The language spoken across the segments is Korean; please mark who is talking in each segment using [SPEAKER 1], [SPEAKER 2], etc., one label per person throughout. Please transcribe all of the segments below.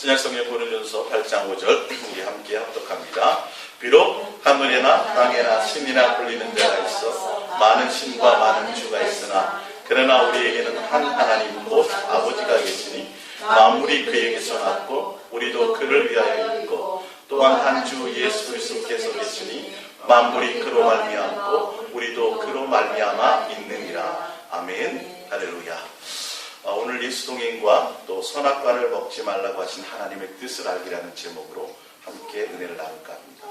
[SPEAKER 1] 신약성경 고린도전서 8장 5절 우리 함께 합독합니다. 비록 하늘에나 땅에나 신이나 불리는 자가 있어 많은 신과 많은 주가 있으나 그러나 우리에게는 한 하나님 곧 아버지가 계시니 만물이 그에게서 났고 우리도 그를 위하여 있고 또한 한 주 예수 그리스도께서 계시니 만물이 그로 말미암고 우리도 그로 말미암아 있느니라. 아멘. 할렐루야. 오늘 예수동행과 또 선악과를 먹지 말라고 하신 하나님의 뜻을 알기라는 제목으로 함께 은혜를 나눌까 합니다.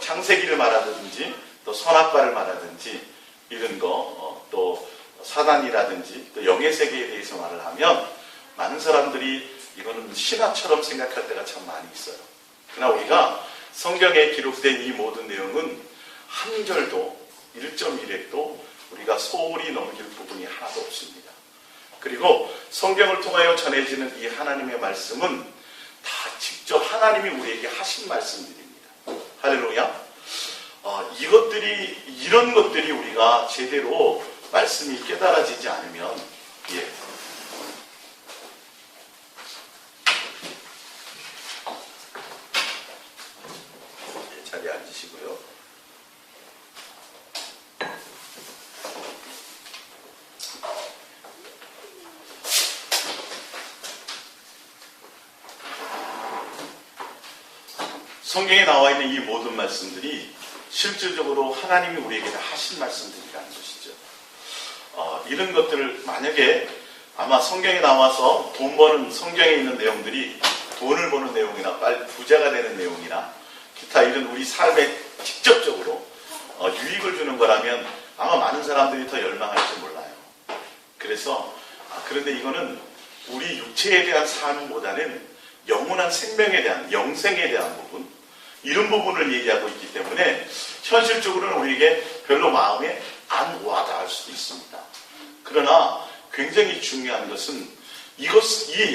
[SPEAKER 1] 창세기를 말하든지 또 선악과를 말하든지 이런 거 또 사단이라든지 또 영의 세계에 대해서 말을 하면 많은 사람들이 이거는 신화처럼 생각할 때가 참 많이 있어요. 그러나 우리가 성경에 기록된 이 모든 내용은 한 절도 1.1획도 우리가 소홀히 넘길 부분이 하나도 없습니다. 그리고 성경을 통하여 전해지는 이 하나님의 말씀은 다 직접 하나님이 우리에게 하신 말씀들입니다. 할렐루야. 이런 것들이 우리가 제대로 말씀이 깨달아지지 않으면 자리에 앉으시고요. 성경에 나와 있는 이 모든 말씀들이 실질적으로 하나님이 우리에게 다 하신 말씀들이라는 것이죠. 이런 것들을 만약에 아마 성경에 나와서 돈 버는 성경에 있는 내용들이 돈을 버는 내용이나 빨리 부자가 되는 내용이나 기타 이런 우리 삶에 직접적으로 유익을 주는 거라면 아마 많은 사람들이 더 열망할지 몰라요. 그래서 그런데 이거는 우리 육체에 대한 삶보다는 영원한 생명에 대한 영생에 대한 부분 이런 부분을 얘기하고 있기 때문에 현실적으로는 우리에게 별로 마음에 안 와닿을 수도 있습니다. 그러나 굉장히 중요한 것은 이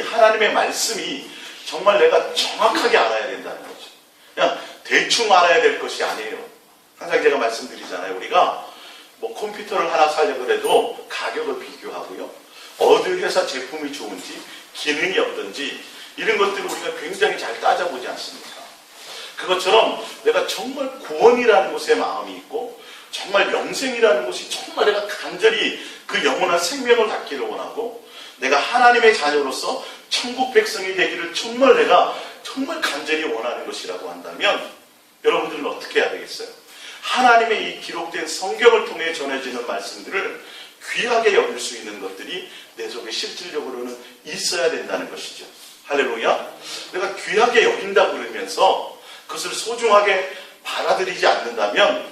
[SPEAKER 1] 하나님의 말씀이 정말 내가 정확하게 알아야 된다는 거죠. 그냥 대충 알아야 될 것이 아니에요. 항상 제가 말씀드리잖아요. 우리가 뭐 컴퓨터를 하나 사려고 해도 가격을 비교하고요. 어느 회사 제품이 좋은지 기능이 어떤지 이런 것들을 우리가 굉장히 잘 따져보지 않습니까? 그것처럼 내가 정말 구원이라는 곳에 마음이 있고 정말 영생이라는 곳이 정말 내가 간절히 그 영원한 생명을 갖기를 원하고 내가 하나님의 자녀로서 천국 백성이 되기를 정말 내가 정말 간절히 원하는 것이라고 한다면 여러분들은 어떻게 해야 되겠어요? 하나님의 이 기록된 성경을 통해 전해지는 말씀들을 귀하게 여길 수 있는 것들이 내 속에 실질적으로는 있어야 된다는 것이죠. 할렐루야. 내가 귀하게 여긴다고 그러면서 그것을 소중하게 받아들이지 않는다면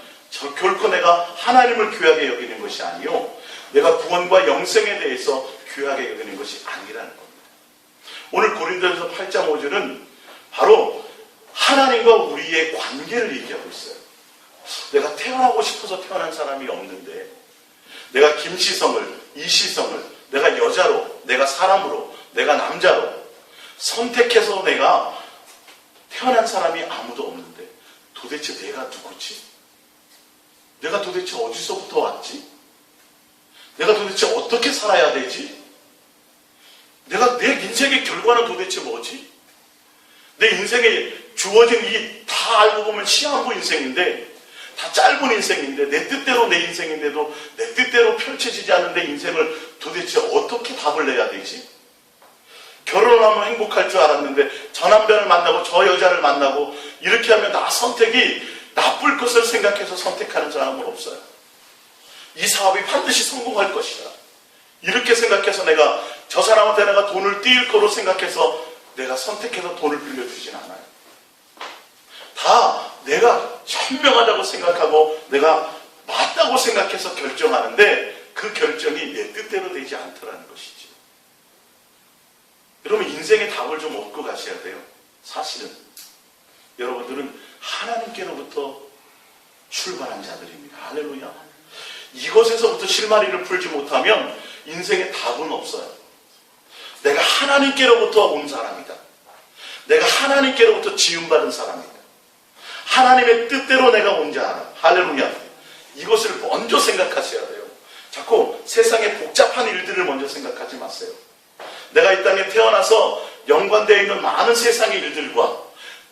[SPEAKER 1] 결코 내가 하나님을 귀하게 여기는 것이 아니요 내가 구원과 영생에 대해서 귀하게 여기는 것이 아니라는 겁니다. 오늘 고린도전서 8장 5절은 바로 하나님과 우리의 관계를 얘기하고 있어요. 내가 태어나고 싶어서 태어난 사람이 없는데 내가 김시성을, 이시성을 내가 여자로, 내가 사람으로, 내가 남자로 선택해서 내가 태어난 사람이 아무도 없는데 도대체 내가 누구지? 내가 도대체 어디서부터 왔지? 내가 도대체 어떻게 살아야 되지? 내 인생의 결과는 도대체 뭐지? 내 인생에 주어진 이 다 알고 보면 시한부 인생인데 다 짧은 인생인데 내 뜻대로 내 인생인데도 내 뜻대로 펼쳐지지 않는 내 인생을 도대체 어떻게 답을 내야 되지? 결혼하면 행복할 줄 알았는데 저 남편을 만나고 저 여자를 만나고 이렇게 하면 나 선택이 나쁠 것을 생각해서 선택하는 사람은 없어요. 이 사업이 반드시 성공할 것이다. 이렇게 생각해서 내가 저 사람한테 내가 돈을 띄울 거로 생각해서 내가 선택해서 돈을 빌려주진 않아요. 다 내가 현명하다고 생각하고 내가 맞다고 생각해서 결정하는데 그 결정이 내 뜻대로 되지 않더라는 것이죠. 여러분 인생의 답을 좀 얻고 가셔야 돼요. 사실은 여러분들은 하나님께로부터 출발한 자들입니다. 할렐루야. 이것에서부터 실마리를 풀지 못하면 인생의 답은 없어요. 내가 하나님께로부터 온 사람이다. 내가 하나님께로부터 지음받은 사람이다. 하나님의 뜻대로 내가 온 자. 할렐루야. 이것을 먼저 생각하셔야 돼요. 자꾸 세상의 복잡한 일들을 먼저 생각하지 마세요. 내가 이 땅에 태어나서 연관되어 있는 많은 세상의 일들과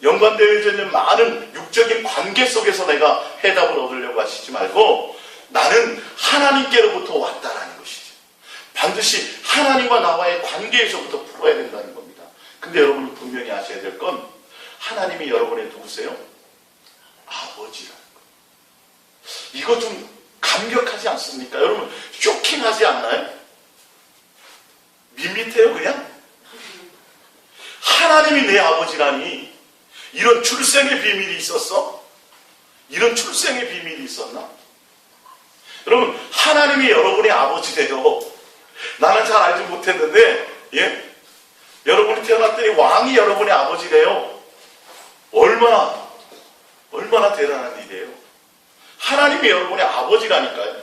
[SPEAKER 1] 연관되어 있는 많은 육적인 관계 속에서 내가 해답을 얻으려고 하시지 말고 나는 하나님께로부터 왔다라는 것이죠. 반드시 하나님과 나와의 관계에서부터 풀어야 된다는 겁니다. 근데 여러분이 분명히 아셔야 될 건 하나님이 여러분의 누구세요? 아버지라는 거예요. 이거 좀 감격하지 않습니까? 여러분 쇼킹하지 않나요? 밋밋해요 그냥? 하나님이 내 아버지라니 이런 출생의 비밀이 있었어? 이런 출생의 비밀이 있었나? 여러분 하나님이 여러분의 아버지래요. 나는 잘 알지 못했는데 예? 여러분이 태어났더니 왕이 여러분의 아버지래요. 얼마나 대단한 일이에요. 하나님이 여러분의 아버지라니까요.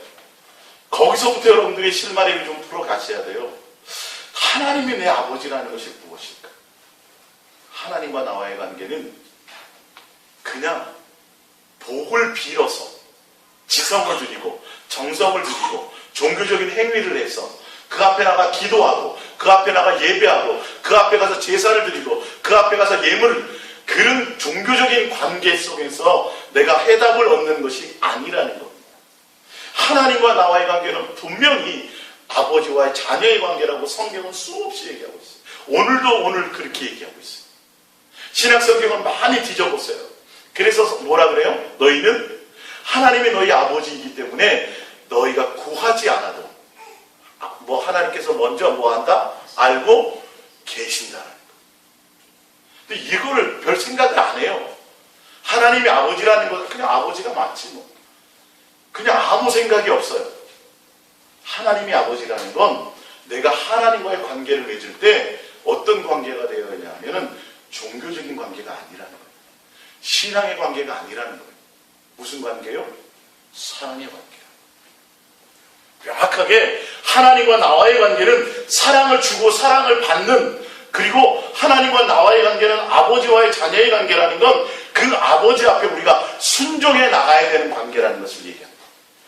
[SPEAKER 1] 거기서부터 여러분들의 실마리를 좀 풀어 가셔야 돼요. 하나님이 내 아버지라는 것이 무엇일까? 하나님과 나와의 관계는 그냥 복을 빌어서 지성을 드리고 정성을 드리고 종교적인 행위를 해서 그 앞에 나가 기도하고 그 앞에 나가 예배하고 그 앞에 가서 제사를 드리고 그 앞에 가서 예물을 그런 종교적인 관계 속에서 내가 해답을 얻는 것이 아니라는 겁니다. 하나님과 나와의 관계는 분명히 아버지와의 자녀의 관계라고 성경은 수없이 얘기하고 있어요. 오늘도 오늘 그렇게 얘기하고 있어요. 신약 성경을 많이 뒤져보세요. 그래서 뭐라 그래요? 너희는 하나님이 너희 아버지이기 때문에 너희가 구하지 않아도 하나님께서 먼저 뭐한다? 알고 계신다는 거. 근데 이거를 별 생각을 안 해요. 하나님이 아버지라는 것은 그냥 아버지가 맞지 뭐. 그냥 아무 생각이 없어요. 하나님이 아버지라는 건 내가 하나님과의 관계를 맺을 때 어떤 관계가 되어야 하냐면은 종교적인 관계가 아니라는 거예요. 신앙의 관계가 아니라는 거예요. 무슨 관계요? 사랑의 관계예요. 명확하게 하나님과 나와의 관계는 사랑을 주고 사랑을 받는, 그리고 하나님과 나와의 관계는 아버지와의 자녀의 관계라는 건 그 아버지 앞에 우리가 순종해 나가야 되는 관계라는 것을 얘기합니다.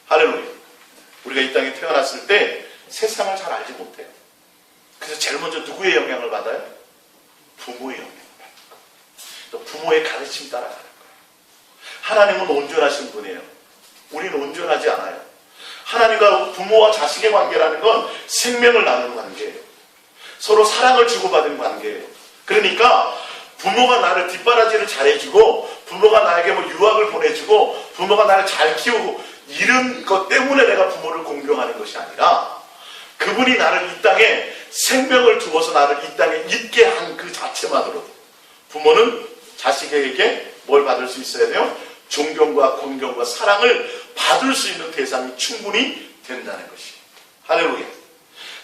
[SPEAKER 1] 할렐루야. 우리가 이 땅에 태어났을 때 세상을 잘 알지 못해요. 그래서 제일 먼저 누구의 영향을 받아요? 부모의 영향을 받는 거예요. 부모의 가르침 따라가는 거예요. 하나님은 온전하신 분이에요. 우리는 온전하지 않아요. 하나님과 부모와 자식의 관계라는 건 생명을 나누는 관계예요. 서로 사랑을 주고받은 관계예요. 그러니까 부모가 나를 뒷바라지를 잘해주고 부모가 나에게 유학을 보내주고 부모가 나를 잘 키우고 이런 것 때문에 내가 부모를 공경하는 것이 아니라 그분이 나를 이 땅에 생명을 두어서 나를 이 땅에 있게 한 그 자체만으로도 부모는 자식에게 뭘 받을 수 있어야 돼요? 존경과 공경과 사랑을 받을 수 있는 대상이 충분히 된다는 것이에요. 할렐루야.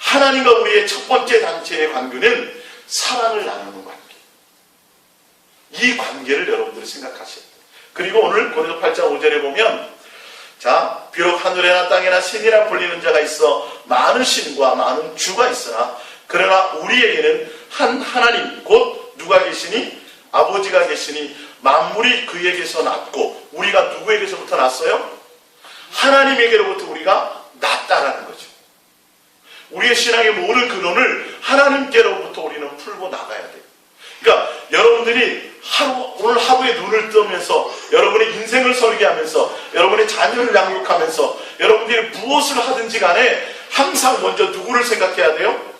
[SPEAKER 1] 하나님과 우리의 첫 번째 단체의 관계는 사랑을 나누는 관계. 이 관계를 여러분들이 생각하셔야 돼요. 그리고 오늘 고린도 8장 5절에 보면 자, 비록 하늘에나 땅에나 신이라 불리는 자가 있어 많은 신과 많은 주가 있으나 그러나 우리에게는 한 하나님 곧 누가 계시니? 아버지가 계시니 만물이 그에게서 났고 우리가 누구에게서부터 났어요? 하나님에게로부터 우리가 났다라는 거죠. 우리의 신앙의 모든 근원을 하나님께로부터 우리는 풀고 나가야 돼요. 그러니까 여러분들이 오늘 하루에 눈을 뜨면서 여러분의 인생을 설계하면서 여러분의 자녀를 양육하면서 여러분들이 무엇을 하든지 간에 항상 먼저 누구를 생각해야 돼요?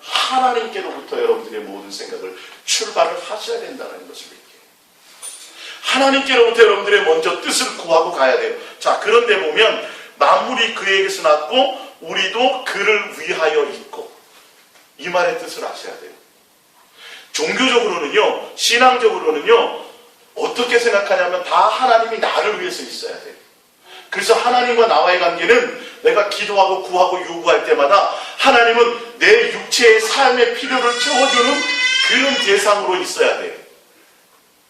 [SPEAKER 1] 하나님께로부터 여러분들의 모든 생각을 출발을 하셔야 된다는 것을 얘기해요. 하나님께로부터 여러분들의 먼저 뜻을 구하고 가야 돼요. 자, 그런데 보면 만물이 그에게서 났고 우리도 그를 위하여 있고 이 말의 뜻을 아셔야 돼요. 종교적으로는요, 신앙적으로는요, 어떻게 생각하냐면 다 하나님이 나를 위해서 있어야 돼요. 그래서 하나님과 나와의 관계는 내가 기도하고 구하고 요구할 때마다 하나님은 내 육체의 삶의 필요를 채워주는 그런 대상으로 있어야 돼요.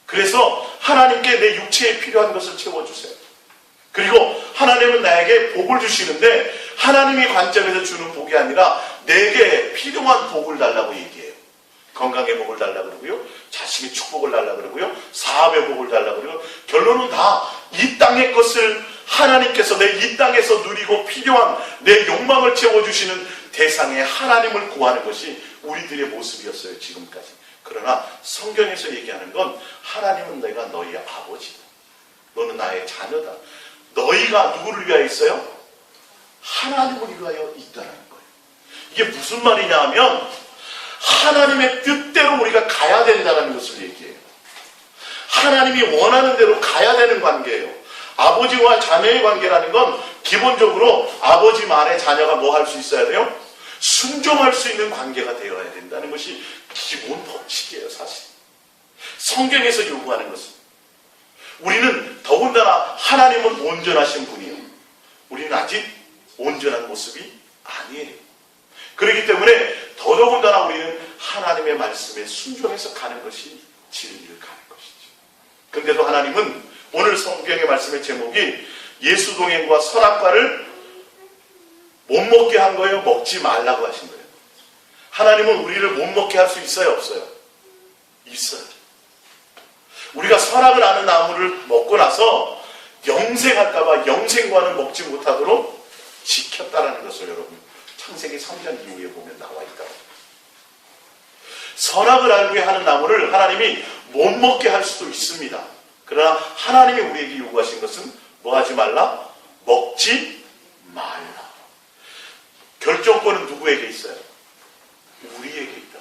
[SPEAKER 1] 그래서 하나님께 내 육체에 필요한 것을 채워주세요. 그리고 하나님은 나에게 복을 주시는데 하나님의 관점에서 주는 복이 아니라 내게 필요한 복을 달라고 얘기해요. 건강의 복을 달라고 그러고요. 자식의 축복을 달라고 그러고요. 사업의 복을 달라고 그러고 결론은 다 이 땅의 것을 하나님께서 내 이 땅에서 누리고 필요한 내 욕망을 채워주시는 대상에 하나님을 구하는 것이 우리들의 모습이었어요. 지금까지. 그러나 성경에서 얘기하는 건 하나님은 내가 너희의 아버지다. 너는 나의 자녀다. 너희가 누구를 위하여 있어요? 하나님을 위하여 있다는 거예요. 이게 무슨 말이냐 하면 하나님의 뜻대로 우리가 가야 된다는 것을 얘기해요. 하나님이 원하는 대로 가야 되는 관계예요. 아버지와 자녀의 관계라는 건 기본적으로 아버지 말에 자녀가 뭐 할 수 있어야 돼요? 순종할 수 있는 관계가 되어야 된다는 것이 기본 법칙이에요, 사실. 성경에서 요구하는 것은. 우리는 더군다나 하나님은 온전하신 분이에요. 우리는 아직 온전한 모습이 아니에요. 그렇기 때문에 더더군다나 우리는 하나님의 말씀에 순종해서 가는 것이 진리를 가는 것이죠. 그런데도 하나님은 오늘 성경의 말씀의 제목이 예수 동행과 선악과를 못 먹게 한 거예요? 먹지 말라고 하신 거예요? 하나님은 우리를 못 먹게 할 수 있어요? 없어요? 있어요. 우리가 선악을 아는 나무를 먹고 나서 영생할까봐 영생과는 먹지 못하도록 지켰다라는 것을 여러분 창세기 3장 이후에 보면 나와 있다. 선악을 알게 하는 나무를 하나님이 못 먹게 할 수도 있습니다. 그러나 하나님이 우리에게 요구하신 것은 뭐 하지 말라? 먹지 말라. 결정권은 누구에게 있어요? 우리에게 있다.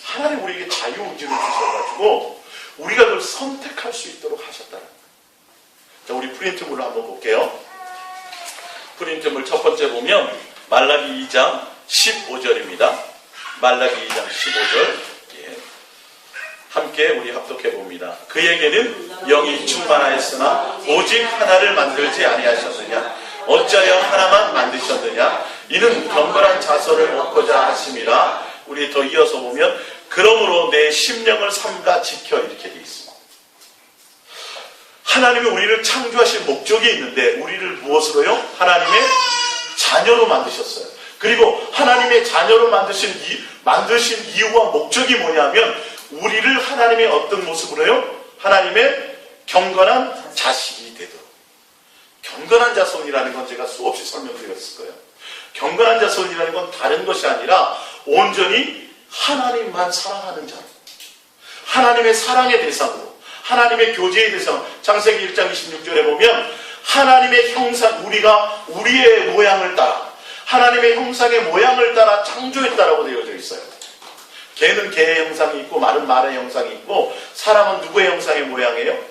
[SPEAKER 1] 하나님 우리에게 자유의지를 주셔가지고 우리가 그걸 선택할 수 있도록 하셨다는 거예요. 자, 우리 프린트물로 한번 볼게요. 프린트물 첫 번째 보면 말라기 2장 15절입니다. 말라기 2장 15절. 함께 우리 합독해 봅니다. 그에게는 영이 충만하였으나 오직 하나를 만들지 아니하셨느냐? 어찌하여 하나만 만드셨느냐? 이는 경건한 자손을 얻고자 하심이라. 우리 더 이어서 보면 그러므로 내 심령을 삼가 지켜 이렇게 되어 있습니다. 하나님이 우리를 창조하신 목적이 있는데 우리를 무엇으로요? 하나님의 자녀로 만드셨어요. 그리고 하나님의 자녀로 만드신 이유와 목적이 뭐냐면 우리를 하나님의 어떤 모습으로요? 하나님의 경건한 자식이 되도록. 경건한 자손이라는 건 제가 수없이 설명드렸을 거예요. 경건한 자손이라는 건 다른 것이 아니라 온전히 하나님만 사랑하는 자. 하나님의 사랑의 대상으로, 하나님의 교제의 대상. 창세기 1장 26절에 보면 하나님의 형상, 우리가 우리의 모양을 따라, 하나님의 형상의 모양을 따라 창조했다라고 되어져 있어요. 개는 개의 형상이 있고 말은 말의 형상이 있고 사람은 누구의 형상의 모양이에요?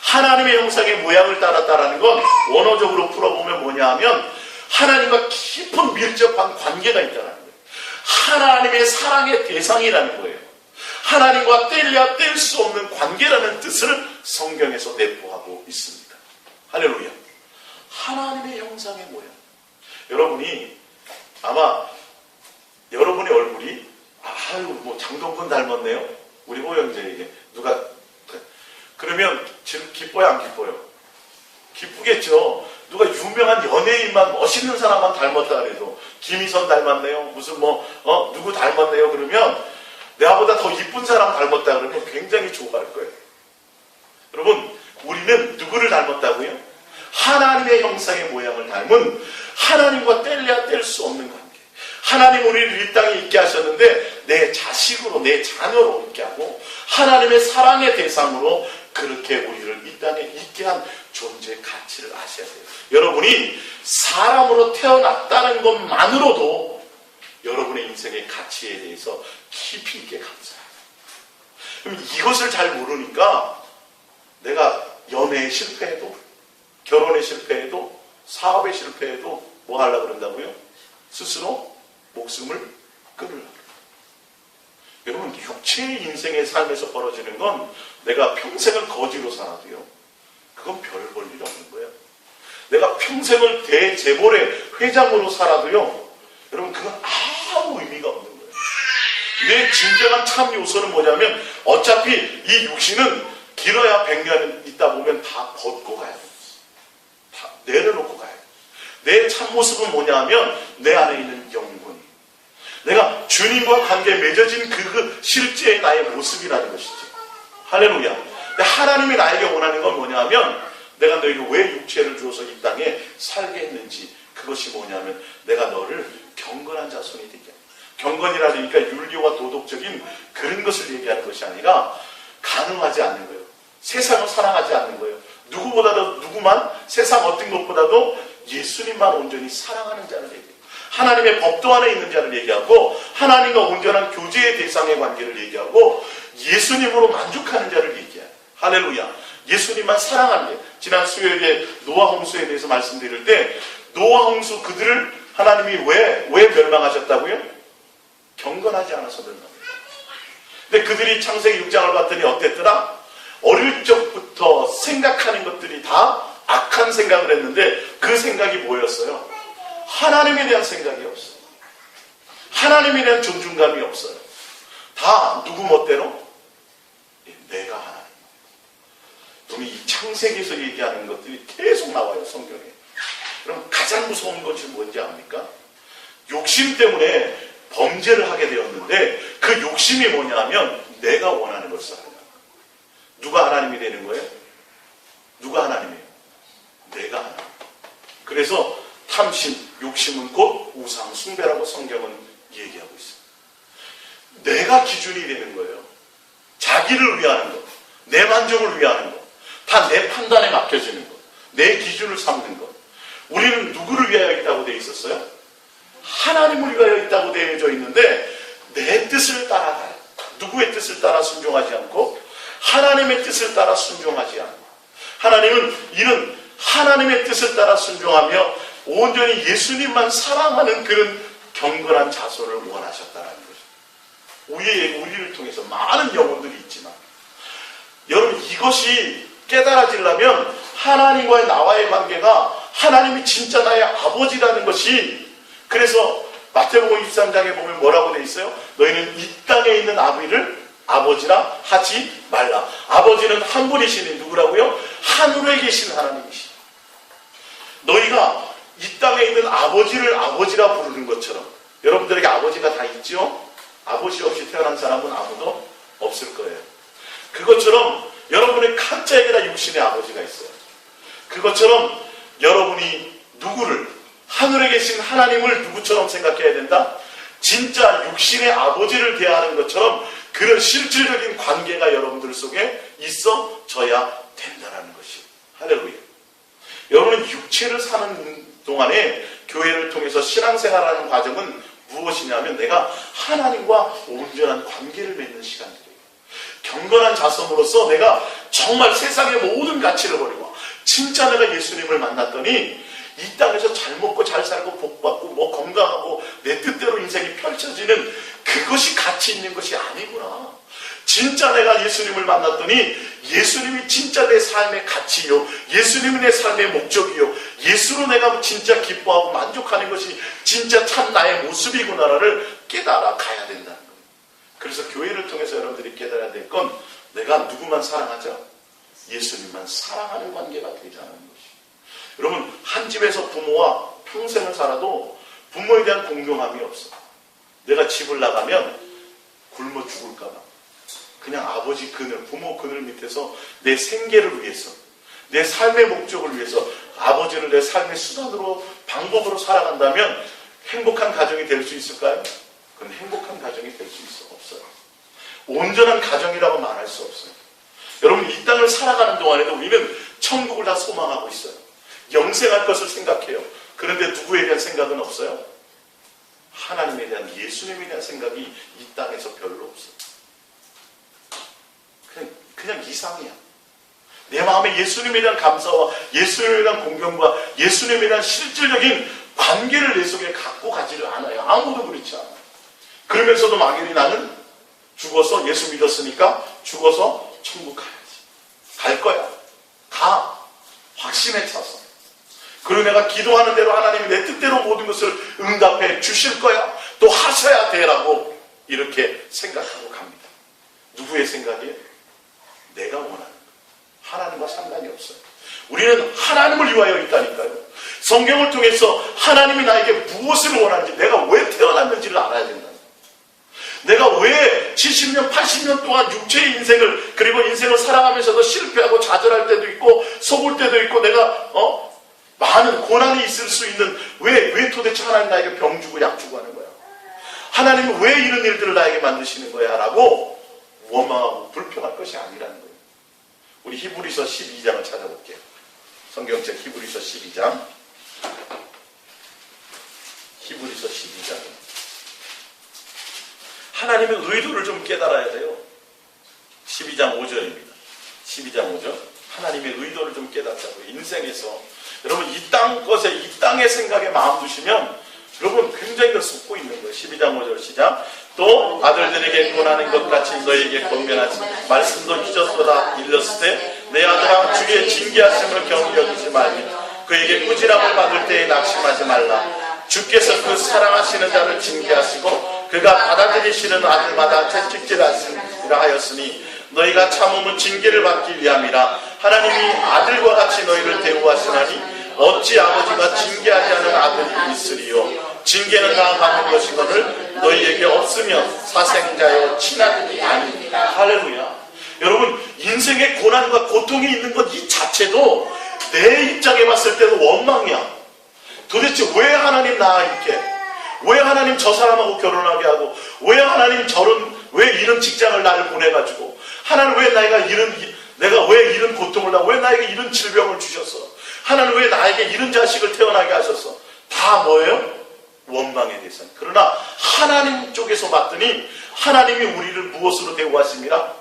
[SPEAKER 1] 하나님의 형상의 모양을 따랐다라는 건 원어적으로 풀어보면 뭐냐 하면 하나님과 깊은 밀접한 관계가 있다는 거예요. 하나님의 사랑의 대상이라는 거예요. 하나님과 뗄래야 뗄 수 없는 관계라는 뜻을 성경에서 내포하고 있습니다. 할렐루야. 하나님의 형상의 모양. 여러분이 아마 여러분의 얼굴이 아유 뭐 장동건 닮았네요. 우리 호영재에게 누가 그러면 지금 기뻐요 안 기뻐요? 기쁘겠죠. 누가 유명한 연예인만 멋있는 사람만 닮았다 그래도 김희선 닮았네요. 무슨 누구 닮았네요. 그러면 내가보다 더 이쁜 사람 닮았다 그러면 굉장히 좋아할 거예요. 여러분 우리는 누구를 닮았다고요? 하나님의 형상의 모양을 닮은 하나님과 뗄래야 뗄 수 없는 관계. 하나님 우리를 이 땅에 있게 하셨는데 내 자식으로 내 자녀로 있게 하고 하나님의 사랑의 대상으로 그렇게 우리를 이 땅에 있게 한 존재 가치를 아셔야 돼요. 여러분이 사람으로 태어났다는 것만으로도 여러분의 인생의 가치에 대해서 깊이 있게 감사해요. 그럼 이것을 잘 모르니까 내가 연애에 실패해도 결혼에 실패해도 사업에 실패해도 뭐 하려고 그런다고요? 스스로 목숨을 끊으려고. 여러분 육체의 인생의 삶에서 벌어지는 건 내가 평생을 거지로 살아도요 그건 별 볼 일 없는 거예요. 내가 평생을 대재벌의 회장으로 살아도요 여러분 그건 아무 의미가 없는 거예요. 내 진정한 참 요소는 뭐냐면 어차피 이 육신은 길어야 100년 있다 보면 다 벗고 가야 돼요. 다 내려놓고 가야 돼요. 내 참모습은 뭐냐 하면 내 안에 있는 영혼이 내가 주님과 관계에 맺어진 그 실제의 나의 모습이라는 것이지. 할렐루야. 근데 하나님이 나에게 원하는 건 뭐냐 하면 내가 너에게 왜 육체를 주어서 이 땅에 살게 했는지 그것이 뭐냐면 내가 너를 경건한 자손이 되게 합니다. 경건이라니까 윤리와 도덕적인 그런 것을 얘기하는 것이 아니라 가능하지 않는 거예요. 세상을 사랑하지 않는 거예요. 누구만 세상 어떤 것보다도 예수님만 온전히 사랑하는 자를 얘기해요. 하나님의 법도 안에 있는 자를 얘기하고 하나님과 온전한 교제의 대상의 관계를 얘기하고 예수님으로 만족하는 자를 얘기해요. 할렐루야. 예수님만 사랑하는 게 지난 수요일에 노아 홍수에 대해서 말씀드릴 때 노아 홍수 그들을 하나님이 왜 멸망하셨다고요? 경건하지 않아서 멸망합니다. 근데 그들이 창세기 6장을 봤더니 어땠더라? 어릴 적부터 생각하는 것들이 다 악한 생각을 했는데 그 생각이 뭐였어요? 하나님에 대한 생각이 없어요. 하나님에 대한 존중감이 없어요. 다 누구 멋대로? 내가 하나님. 여러분 이 창세기에서 얘기하는 것들이 계속 나와요. 성경에. 그럼 가장 무서운 것이 뭔지 압니까? 욕심 때문에 범죄를 하게 되었는데 그 욕심이 뭐냐 하면 내가 원하는 것을 하는 거예요. 누가 하나님이 되는 거예요? 누가 하나님이에요? 내가 하나님. 그래서 탐심, 욕심은 곧 우상, 숭배라고 성경은 얘기하고 있어요. 내가 기준이 되는 거예요. 자기를 위하는 것, 내 만족을 위하는 것, 다 내 판단에 맡겨지는 것, 내 기준을 삼는 것. 우리는 누구를 위하여 있다고 되어 있었어요? 하나님을 위하여 있다고 되어져 있는데 내 뜻을 따라가요. 누구의 뜻을 따라 순종하지 않고 하나님의 뜻을 따라 순종하지 않고 하나님은 이런 하나님의 뜻을 따라 순종하며 온전히 예수님만 사랑하는 그런 경건한 자손을 원하셨다는 거죠. 우리를 통해서 많은 영혼들이 있지만 여러분 이것이 깨달아지려면 하나님과의 나와의 관계가 하나님이 진짜 나의 아버지라는 것이 그래서 마태복음 23장에 보면 뭐라고 되어 있어요? 너희는 이 땅에 있는 아버지라 하지 말라. 아버지는 한 분이시니 누구라고요? 하늘에 계신 하나님이시. 너희가 이 땅에 있는 아버지를 아버지라 부르는 것처럼 여러분들에게 아버지가 다 있죠? 아버지 없이 태어난 사람은 아무도 없을 거예요. 그것처럼 여러분의 각자에게나 육신의 아버지가 있어요. 그것처럼 여러분이 누구를 하늘에 계신 하나님을 누구처럼 생각해야 된다? 진짜 육신의 아버지를 대하는 것처럼 그런 실질적인 관계가 여러분들 속에 있어져야 된다는 것이. 할렐루야. 여러분은 육체를 사는 동안에 교회를 통해서 신앙생활하는 과정은 무엇이냐면 내가 하나님과 온전한 관계를 맺는 시간들이에요. 경건한 자손으로서 내가 정말 세상의 모든 가치를 버리고 진짜 내가 예수님을 만났더니 이 땅에서 잘 먹고 잘 살고 복받고 뭐 건강하고 내 뜻대로 인생이 펼쳐지는 그것이 가치 있는 것이 아니구나. 진짜 내가 예수님을 만났더니 예수님이 진짜 내 삶의 가치요, 예수님이 내 삶의 목적이요, 예수로 내가 진짜 기뻐하고 만족하는 것이 진짜 참 나의 모습이구나를 깨달아 가야 된다는 거예요. 그래서 교회를 통해서 여러분들이 깨달아야 될 건 내가 누구만 사랑하자? 예수님만 사랑하는 관계가 되자는 것이. 여러분 한 집에서 부모와 평생을 살아도 부모에 대한 공경함이 없어. 내가 집을 나가면 굶어 죽을까 봐 그냥 아버지 그늘, 부모 그늘 밑에서 내 생계를 위해서 내 삶의 목적을 위해서 아버지를 내 삶의 수단으로 방법으로 살아간다면 행복한 가정이 될 수 있을까요? 그건 행복한 가정이 될 수 없어요. 온전한 가정이라고 말할 수 없어요. 여러분 이 땅을 살아가는 동안에도 우리는 천국을 다 소망하고 있어요. 영생할 것을 생각해요. 그런데 누구에 대한 생각은 없어요? 하나님에 대한, 예수님에 대한 생각이 이 땅에서 별로 없어요. 그냥 이상이야. 내 마음에 예수님에 대한 감사와 예수님에 대한 공경과 예수님에 대한 실질적인 관계를 내 속에 갖고 가지를 않아요. 아무도 그렇지 않아요. 그러면서도 막연히 나는 죽어서 예수 믿었으니까 죽어서 천국 가야지. 갈 거야. 가. 확신에 차서. 그리고 내가 기도하는 대로 하나님이 내 뜻대로 모든 것을 응답해 주실 거야. 또 하셔야 돼라고 이렇게 생각하고 갑니다. 누구의 생각이에요? 내가 원하는 것. 하나님과 상관이 없어요. 우리는 하나님을 위하여 있다니까요. 성경을 통해서 하나님이 나에게 무엇을 원하는지, 내가 왜 태어났는지를 알아야 된다. 내가 왜 70년, 80년 동안 육체의 인생을, 그리고 인생을 살아가면서도 실패하고 좌절할 때도 있고 속을 때도 있고 내가 많은 고난이 있을 수 있는 왜 도대체 하나님 나에게 병 주고 약 주고 하는 거야. 하나님이 왜 이런 일들을 나에게 만드시는 거야? 라고 원망하고 불평할 것이 아니라는 거예요. 우리 히브리서 12장을 찾아볼게요. 성경책 히브리서 12장. 히브리서 12장. 하나님의 의도를 좀 깨달아야 돼요. 12장 5절입니다. 12장 5절. 하나님의 의도를 좀 깨닫자고요. 인생에서. 여러분, 이 땅 것에, 이 땅의 생각에 마음 두시면, 여러분, 굉장히 그 속고 있는 거예요. 12장 5절 시작. 또 아들들에게 권하는 것 같이 너에게 권면하지. 말씀도 잊었도다 일렀을 때, 내 아들아 주의 징계하심을 경히 여기지 말며 그에게 꾸지람을 받을 때에 낙심하지 말라. 주께서 그 사랑하시는 자를 징계하시고 그가 받아들이시는 아들마다 채찍질하시라 하였으니 너희가 참음은 징계를 받기 위함이라. 하나님이 아들과 같이 너희를 대우하시나니 어찌 아버지가 징계하지 않은 아들이 있으리요. 징계는 다 받는 것이거늘 너희에게 없으면 사생자여 친아들이 아닙니다. 할렐루야. 여러분, 인생의 고난과 고통이 있는 것 이 자체도 내 입장에 봤을 때도 원망이야. 도대체 왜 하나님 나 이렇게, 왜 하나님 저 사람하고 결혼하게 하고, 왜 하나님 왜 이런 직장을 나를 보내가지고, 하나님 왜 내가 왜 이런 고통을 왜 나에게 이런 질병을 주셨어? 하나님 왜 나에게 이런 자식을 태어나게 하셨어? 다 뭐예요? 원망의 대상. 그러나 하나님 쪽에서 봤더니 하나님이 우리를 무엇으로 대우하십니까?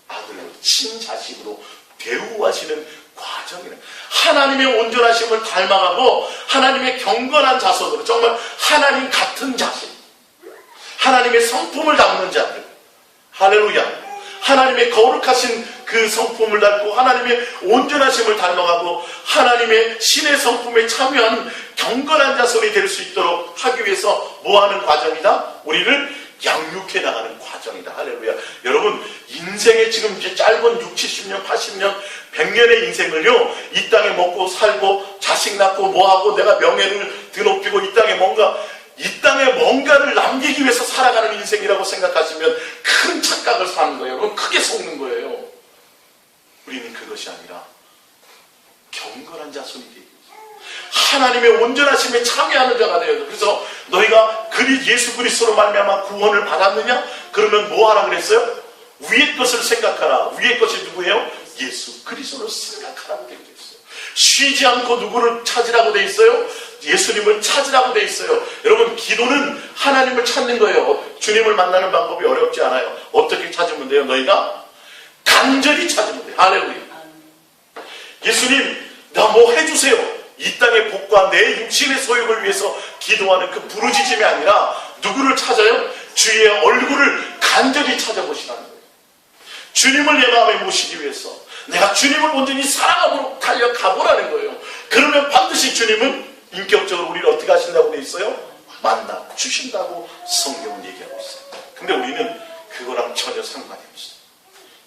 [SPEAKER 1] 아들로, 친자식으로 대우하시는 과정이네. 하나님의 온전하심을 닮아가고 하나님의 경건한 자손으로, 정말 하나님 같은 자식, 하나님의 성품을 담는 자들, 할렐루야. 하나님의 거룩하신 그 성품을 닮고 하나님의 온전하심을 닮아가고 하나님의 신의 성품에 참여하는 경건한 자손이 될 수 있도록 하기 위해서 뭐하는 과정이다? 우리를 양육해 나가는 과정이다. 할렐루야. 여러분, 인생의 지금 이제 짧은 60, 70년, 80년, 100년의 인생을요, 이 땅에 먹고 살고 자식 낳고 뭐하고 내가 명예를 드높이고 이 땅에 뭔가를 남기기 위해서 살아가는 인생이라고 생각하시면 큰 착각을 사는 거예요. 그럼 크게 속는 거예요. 우리는 그것이 아니라 경건한 자손이 되고 하나님의 온전하심에 참여하는 자가 되어요. 그래서 너희가 예수 그리스도로 말미암아 구원을 받았느냐? 그러면 뭐 하라 그랬어요? 위의 것을 생각하라. 위의 것이 누구예요? 예수 그리스도를 생각하라고 되어 있어요. 쉬지 않고 누구를 찾으라고 되어 있어요? 예수님을 찾으라고 되어 있어요. 여러분, 기도는 하나님을 찾는 거예요. 주님을 만나는 방법이 어렵지 않아요. 어떻게 찾으면 돼요? 너희가 간절히 찾으면 돼요. 할렐루야. 예수님, 나 뭐 해주세요. 이 땅의 복과 내 육신의 소욕을 위해서 기도하는 그 부르짖음이 아니라 누구를 찾아요? 주의 얼굴을 간절히 찾아보시라는 거예요. 주님을 내 마음에 모시기 위해서 내가 주님을 온전히 사랑함으로 달려가보라는 거예요. 그러면 반드시 주님은 인격적으로 우리를 어떻게 하신다고 되어 있어요? 만나 주신다고 성경은 얘기하고 있어요. 근데 우리는 그거랑 전혀 상관이 없어요.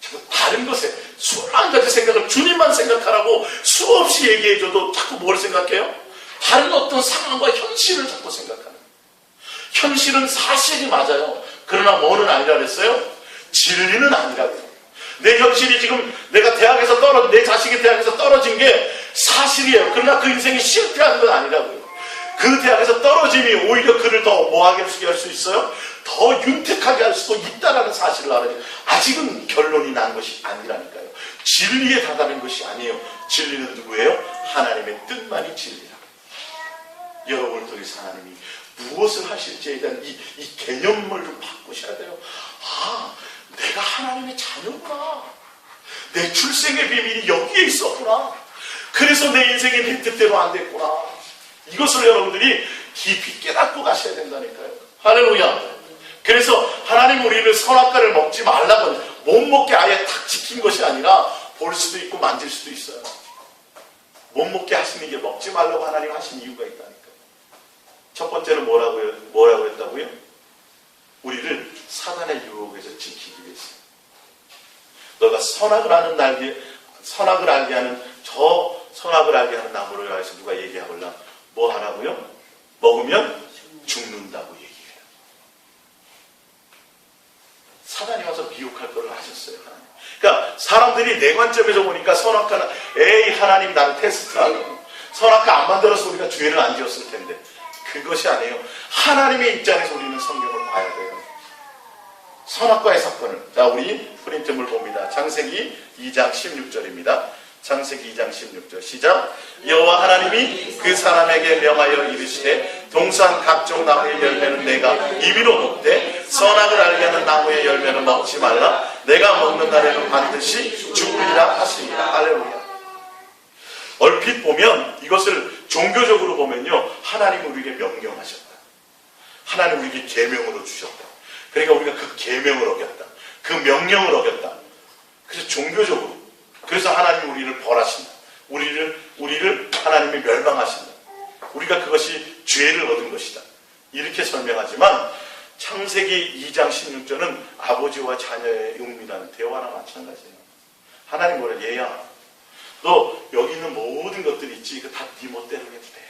[SPEAKER 1] 자꾸 다른 것에 수만 가지 생각을 주님만 생각하라고 수없이 얘기해줘도 자꾸 뭘 생각해요? 다른 어떤 상황과 현실을 자꾸 생각하는 거예요. 현실은 사실이 맞아요. 그러나 뭐는 아니라 그랬어요? 진리는 아니라고 해요. 내 현실이 지금 내 자식이 대학에서 떨어진 게 사실이에요. 그러나 그 인생이 실패한 건 아니라고요. 그 대학에서 떨어짐이 오히려 그를 더 뭐하게 할 수 있어요? 더 윤택하게 할 수도 있다는 사실을 알아요. 아직은 결론이 난 것이 아니라니까요. 진리에 다다른 것이 아니에요. 진리는 누구예요? 하나님의 뜻만이 진리라. 여러분을 통해서 하나님이 무엇을 하실지에 대한 이 개념을 좀 바꾸셔야 돼요. 아, 내가 하나님의 자녀구나. 내 출생의 비밀이 여기에 있었구나. 그래서 내 인생이 내 뜻대로 안 됐구나. 이것을 여러분들이 깊이 깨닫고 가셔야 된다니까요. 할렐루야. 그래서 하나님 우리를 선악과를 먹지 말라고 못 먹게 아예 탁 지킨 것이 아니라 볼 수도 있고 만질 수도 있어요. 못 먹게 하시는 게 먹지 말라고 하나님 하신 이유가 있다니까요. 첫 번째는 뭐라고 했다고요? 우리를 사단의 유혹에서 지키기 위해서. 너가 선악을 알게 하는 선악을 알게 하는 나무를 위해서 누가 얘기하걸라? 뭐 하라고요? 먹으면 죽는다고 얘기해요. 사단이 와서 미혹할 거를 하셨어요. 하나님. 그러니까 사람들이 내 관점에서 보니까 선악과는 에이 하나님 나를 테스트하려고 선악과 안 만들어서 우리가 죄를 안 지었을 텐데 그것이 아니에요. 하나님의 입장에서 우리는 성경을 봐야 돼요. 선악과의 사건을. 자, 우리 프린트물 봅니다. 창세기 2장 16절입니다. 창세기 2장 16절 시작. 여호와 하나님이 그 사람에게 명하여 이르시되 동산 각종 나무의 열매는 내가 임의로 먹되 선악을 알게 하는 나무의 열매는 먹지 말라. 내가 먹는 날에는 반드시 죽으리라 하시니라. 할렐루야. 얼핏 보면 이것을 종교적으로 보면요, 하나님은 우리에게 명령하셨다. 하나님 우리에게 계명으로 주셨다. 그러니까 우리가 그 계명을 어겼다. 그 명령을 어겼다. 그래서 종교적으로, 그래서 하나님이 우리를 벌하신다. 우리를 하나님이 멸망하신다. 우리가 그것이 죄를 얻은 것이다. 이렇게 설명하지만 창세기 2장 16절은 아버지와 자녀의 은밀한 대화나 마찬가지예요. 하나님 뭐래? 얘야, 너 여기 있는 모든 것들이 있지. 이거 다 네 멋대로 해도 돼.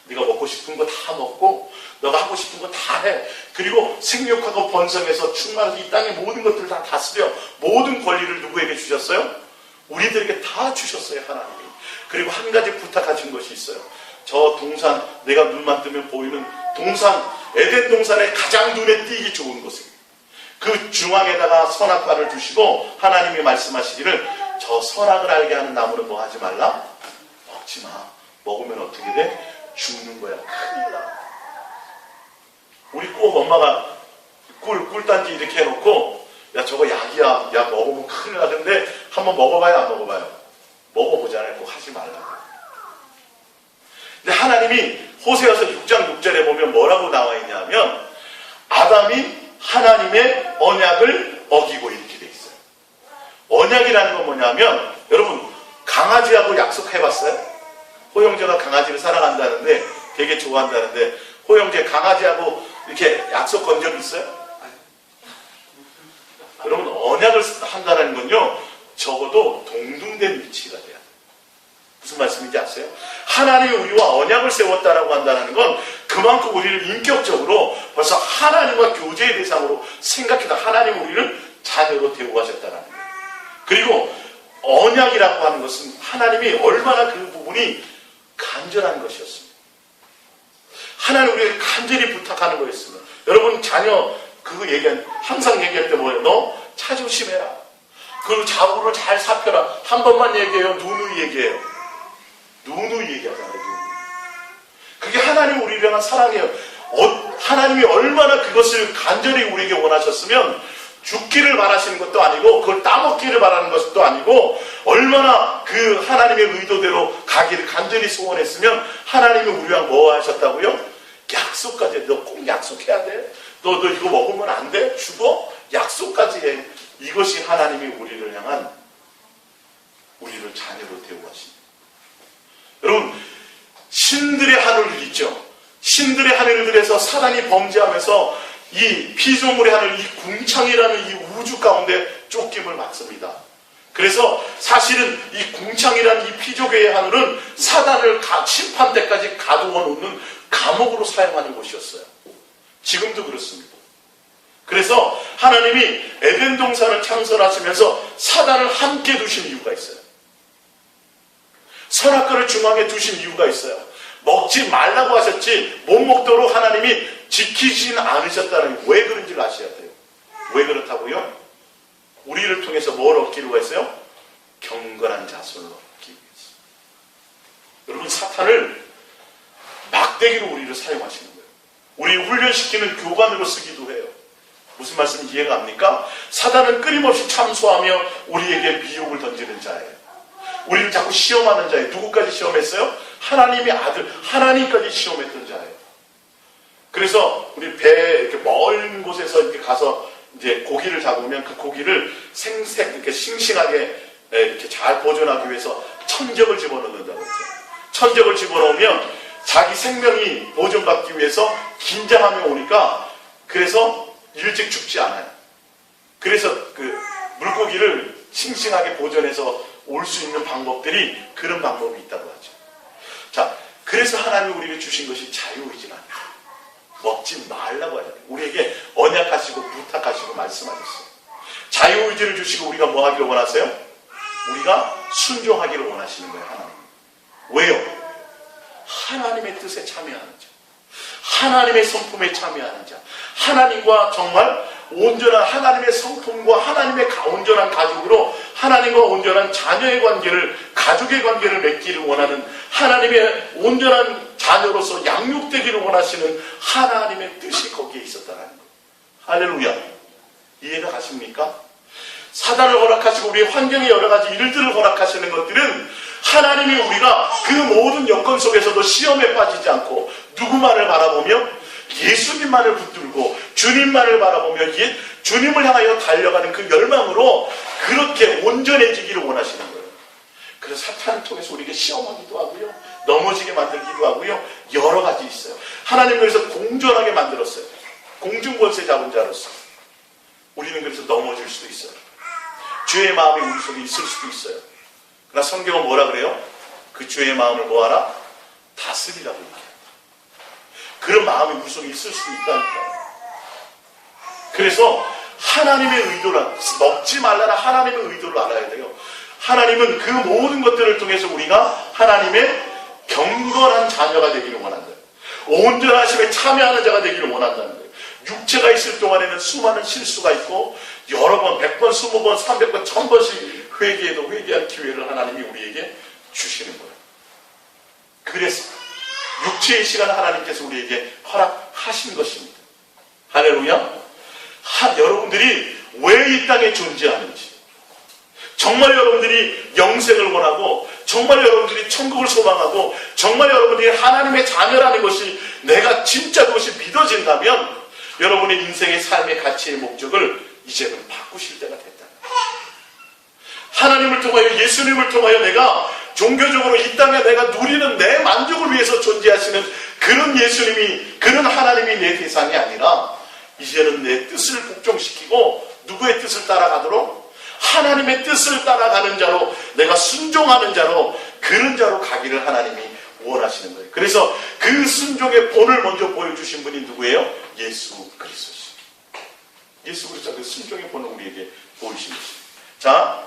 [SPEAKER 1] 네가 먹고 싶은 거 다 먹고 너가 하고 싶은 거 다 해. 그리고 생육하고 번성해서 충만해서 이 땅의 모든 것들을 다 다스려. 모든 권리를 누구에게 주셨어요? 우리들에게 다 주셨어요, 하나님이. 그리고 한 가지 부탁하신 것이 있어요. 저 동산, 내가 눈만 뜨면 보이는 동산, 에덴 동산의 가장 눈에 띄기 좋은 곳입니다. 그 중앙에다가 선악과를 두시고 하나님이 말씀하시기를 저 선악을 알게 하는 나무는 뭐 하지 말라? 먹지 마. 먹으면 어떻게 돼? 죽는 거야. 큰일 나. 우리 꼭 엄마가 꿀단지 이렇게 해놓고 야 저거 약이야. 야 먹으면 큰일 나는데 한번 먹어봐요, 안 먹어봐요? 먹어보잖아요. 꼭 하지 말라고. 근데 하나님이 호세아서 6장 6절에 보면 뭐라고 나와 있냐면 아담이 하나님의 언약을 어기고 이렇게 돼 있어요. 언약이라는 건 뭐냐면 여러분 강아지하고 약속해봤어요? 호영제가 강아지를 사랑한다는데 되게 좋아한다는데 호영제 강아지하고 이렇게 약속 건 적 있어요? 여러분 언약을 한다는 건요 적어도 동등된 위치가 돼야 돼요. 무슨 말씀인지 아세요? 하나님이 우리와 언약을 세웠다라고 한다는 건 그만큼 우리를 인격적으로 벌써 하나님과 교제의 대상으로 생각해서 하나님 우리를 자녀로 대우하셨다는 거예요. 그리고 언약이라고 하는 것은 하나님이 얼마나 그 부분이 간절한 것이었습니다. 하나님 우리에게 간절히 부탁하는 거였습니다. 여러분 자녀 그거 항상 얘기할 때 뭐예요? 너 차 조심해라. 그리고 좌우를 잘 살펴라. 한 번만 얘기해요. 누누이 얘기해요. 누누이 얘기하잖아요. 누누이. 그게 하나님 우리를 향한 사랑이에요. 하나님이 얼마나 그것을 간절히 우리에게 원하셨으면 죽기를 바라시는 것도 아니고 그걸 따먹기를 바라는 것도 아니고 얼마나 그 하나님의 의도대로 가기를 간절히 소원했으면 하나님이 우리랑 뭐 하셨다고요? 약속까지 해. 너 꼭 약속해야 돼. 너 이거 먹으면 안 돼? 죽어? 약속까지 해. 이것이 하나님이 우리를 향한 우리를 자녀로 대우하십니다. 여러분 신들의 하늘을 있죠. 신들의 하늘들에서 사단이 범죄하면서 이 피조물의 하늘, 이 궁창이라는 이 우주 가운데 쫓김을 받습니다. 그래서 사실은 이 궁창이라는 이 피조계의 하늘은 사단을 심판 때까지 가두어 놓는 감옥으로 사용하는 곳이었어요. 지금도 그렇습니다. 그래서 하나님이 에덴 동산을 창설하시면서 사단을 함께 두신 이유가 있어요. 선악과를 중앙에 두신 이유가 있어요. 먹지 말라고 하셨지 못 먹도록 하나님이 지키진 않으셨다는 게 왜 그런지를 아셔야 돼요. 왜 그렇다고요? 우리를 통해서 뭘 얻기로 했어요? 경건한 자손을 얻기 위해서. 여러분 사탄을 막대기로 우리를 사용하시는 거예요. 우리 훈련시키는 교관으로 쓰기도 해요. 무슨 말씀인지 이해가 갑니까? 사단은 끊임없이 참소하며 우리에게 미혹을 던지는 자예요. 우리를 자꾸 시험하는 자예요. 누구까지 시험했어요? 하나님의 아들, 하나님까지 시험했던 자예요. 그래서 우리 배에 이렇게 먼 곳에서 이렇게 가서 이제 고기를 잡으면 그 고기를 이렇게 싱싱하게 이렇게 잘 보존하기 위해서 천적을 집어넣는다고 했죠. 천적을 집어넣으면 자기 생명이 보존받기 위해서 긴장하며 오니까 그래서 일찍 죽지 않아요. 그래서 그 물고기를 싱싱하게 보존해서 올 수 있는 방법들이 그런 방법이 있다고 하죠. 자, 그래서 하나님이 우리에게 주신 것이 자유의지는 아니에요. 먹지 말라고 하잖아요. 우리에게 언약하시고 부탁하시고 말씀하셨어요. 자유의지를 주시고 우리가 뭐 하기를 원하세요? 우리가 순종하기를 원하시는 거예요. 하나님. 왜요? 하나님의 뜻에 참여하는 자. 하나님의 성품에 참여하는 자, 하나님과 정말 온전한 하나님의 성품과 하나님의 온전한 가족으로 하나님과 온전한 자녀의 관계를, 가족의 관계를 맺기를 원하는, 하나님의 온전한 자녀로서 양육되기를 원하시는 하나님의 뜻이 거기에 있었다는 거예요. 할렐루야. 이해가 가십니까? 사단을 허락하시고 우리의 환경의 여러 가지 일들을 허락하시는 것들은 하나님이 우리가 그 모든 여건 속에서도 시험에 빠지지 않고 누구만을 바라보며 예수님만을 붙들고 주님만을 바라보며 주님을 향하여 달려가는 그 열망으로 그렇게 온전해지기를 원하시는 거예요. 그래서 사탄을 통해서 우리에게 시험하기도 하고요, 넘어지게 만들기도 하고요, 여러 가지 있어요. 하나님 그래서 공존하게 만들었어요. 공중권세 잡은 자로서 우리는 그래서 넘어질 수도 있어요. 죄의 마음이 우리 속에 있을 수도 있어요. 그러나 성경은 뭐라 그래요? 그 죄의 마음을 뭐하라? 다스리라고 얘기해요. 그런 마음이 우리 속에 있을 수도 있다니까요. 그래서 하나님의 의도를, 먹지 말라는 하나님의 의도를 알아야 돼요. 하나님은 그 모든 것들을 통해서 우리가 하나님의 경건한 자녀가 되기를 원한다. 온전하심에 참여하는 자가 되기를 원한다는 거예요. 육체가 있을 동안에는 수많은 실수가 있고 여러 번, 100번, 20번, 300번, 1000번씩 회개해도 회개할 기회를 하나님이 우리에게 주시는 거예요. 그래서 육체의 시간을 하나님께서 우리에게 허락하신 것입니다. 할렐루야. 여러분들이 왜 이 땅에 존재하는지, 정말 여러분들이 영생을 원하고 정말 여러분들이 천국을 소망하고 정말 여러분들이 하나님의 자녀라는 것이 내가 진짜 그것이 믿어진다면 여러분의 인생의 삶의 가치의 목적을 이제는 바꾸실 때가 됐다. 하나님을 통하여, 예수님을 통하여 내가 종교적으로 이 땅에 내가 누리는 내 만족을 위해서 존재하시는 그런 예수님이, 그런 하나님이 내 대상이 아니라 이제는 내 뜻을 복종시키고 누구의 뜻을 따라가도록 하나님의 뜻을 따라가는 자로, 내가 순종하는 자로, 그런 자로 가기를 하나님이 원하시는 거예요. 그래서 그 순종의 본을 먼저 보여주신 분이 누구예요? 예수 그리스도시죠. 예수 그리스도가 그 순종의 본을 우리에게 보이신 것입니다. 자,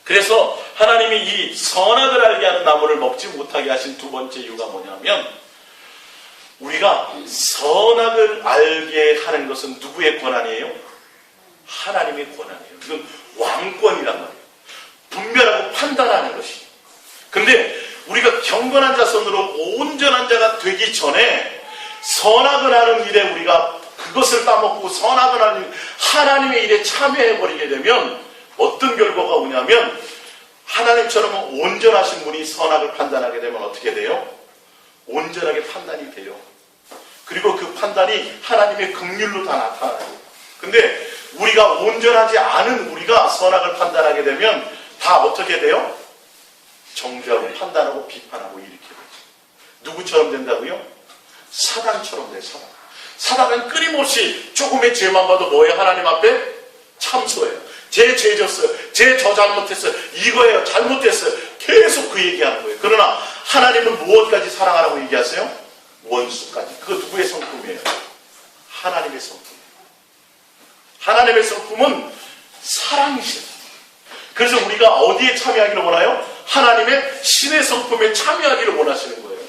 [SPEAKER 1] 그래서 하나님이 이 선악을 알게 하는 나무를 먹지 못하게 하신 두 번째 이유가 뭐냐면, 우리가 선악을 알게 하는 것은 누구의 권한이에요? 하나님의 권한이에요. 이건 왕권이란 말이에요. 분별하고 판단하는 것이에요. 근데 우리가 경건한 자손으로 온전한 자가 되기 전에 선악을 하는 일에 우리가 그것을 따먹고 선악을 하는 하나님의 일에 참여해버리게 되면 어떤 결과가 오냐면, 하나님처럼 온전하신 분이 선악을 판단하게 되면 어떻게 돼요? 온전하게 판단이 돼요. 그리고 그 판단이 하나님의 긍휼로 다 나타나요. 근데 우리가 온전하지 않은 우리가 선악을 판단하게 되면 다 어떻게 돼요? 정죄하고 판단하고 비판하고 이렇게 되죠. 누구처럼 된다고요? 사단처럼 돼요. 사단은 끊임없이 조금의 죄만 봐도 뭐예요? 하나님 앞에 참소해요. 제 죄졌어요. 저 잘못했어요. 이거예요. 잘못했어요. 계속 그 얘기하는 거예요. 그러나 하나님은 무엇까지 사랑하라고 얘기하세요? 원수까지. 그거 누구의 성품이에요? 하나님의 성품이에요. 하나님의 성품은 사랑이시다. 그래서 우리가 어디에 참여하기를 원해요? 하나님의 신의 성품에 참여하기를 원하시는 거예요.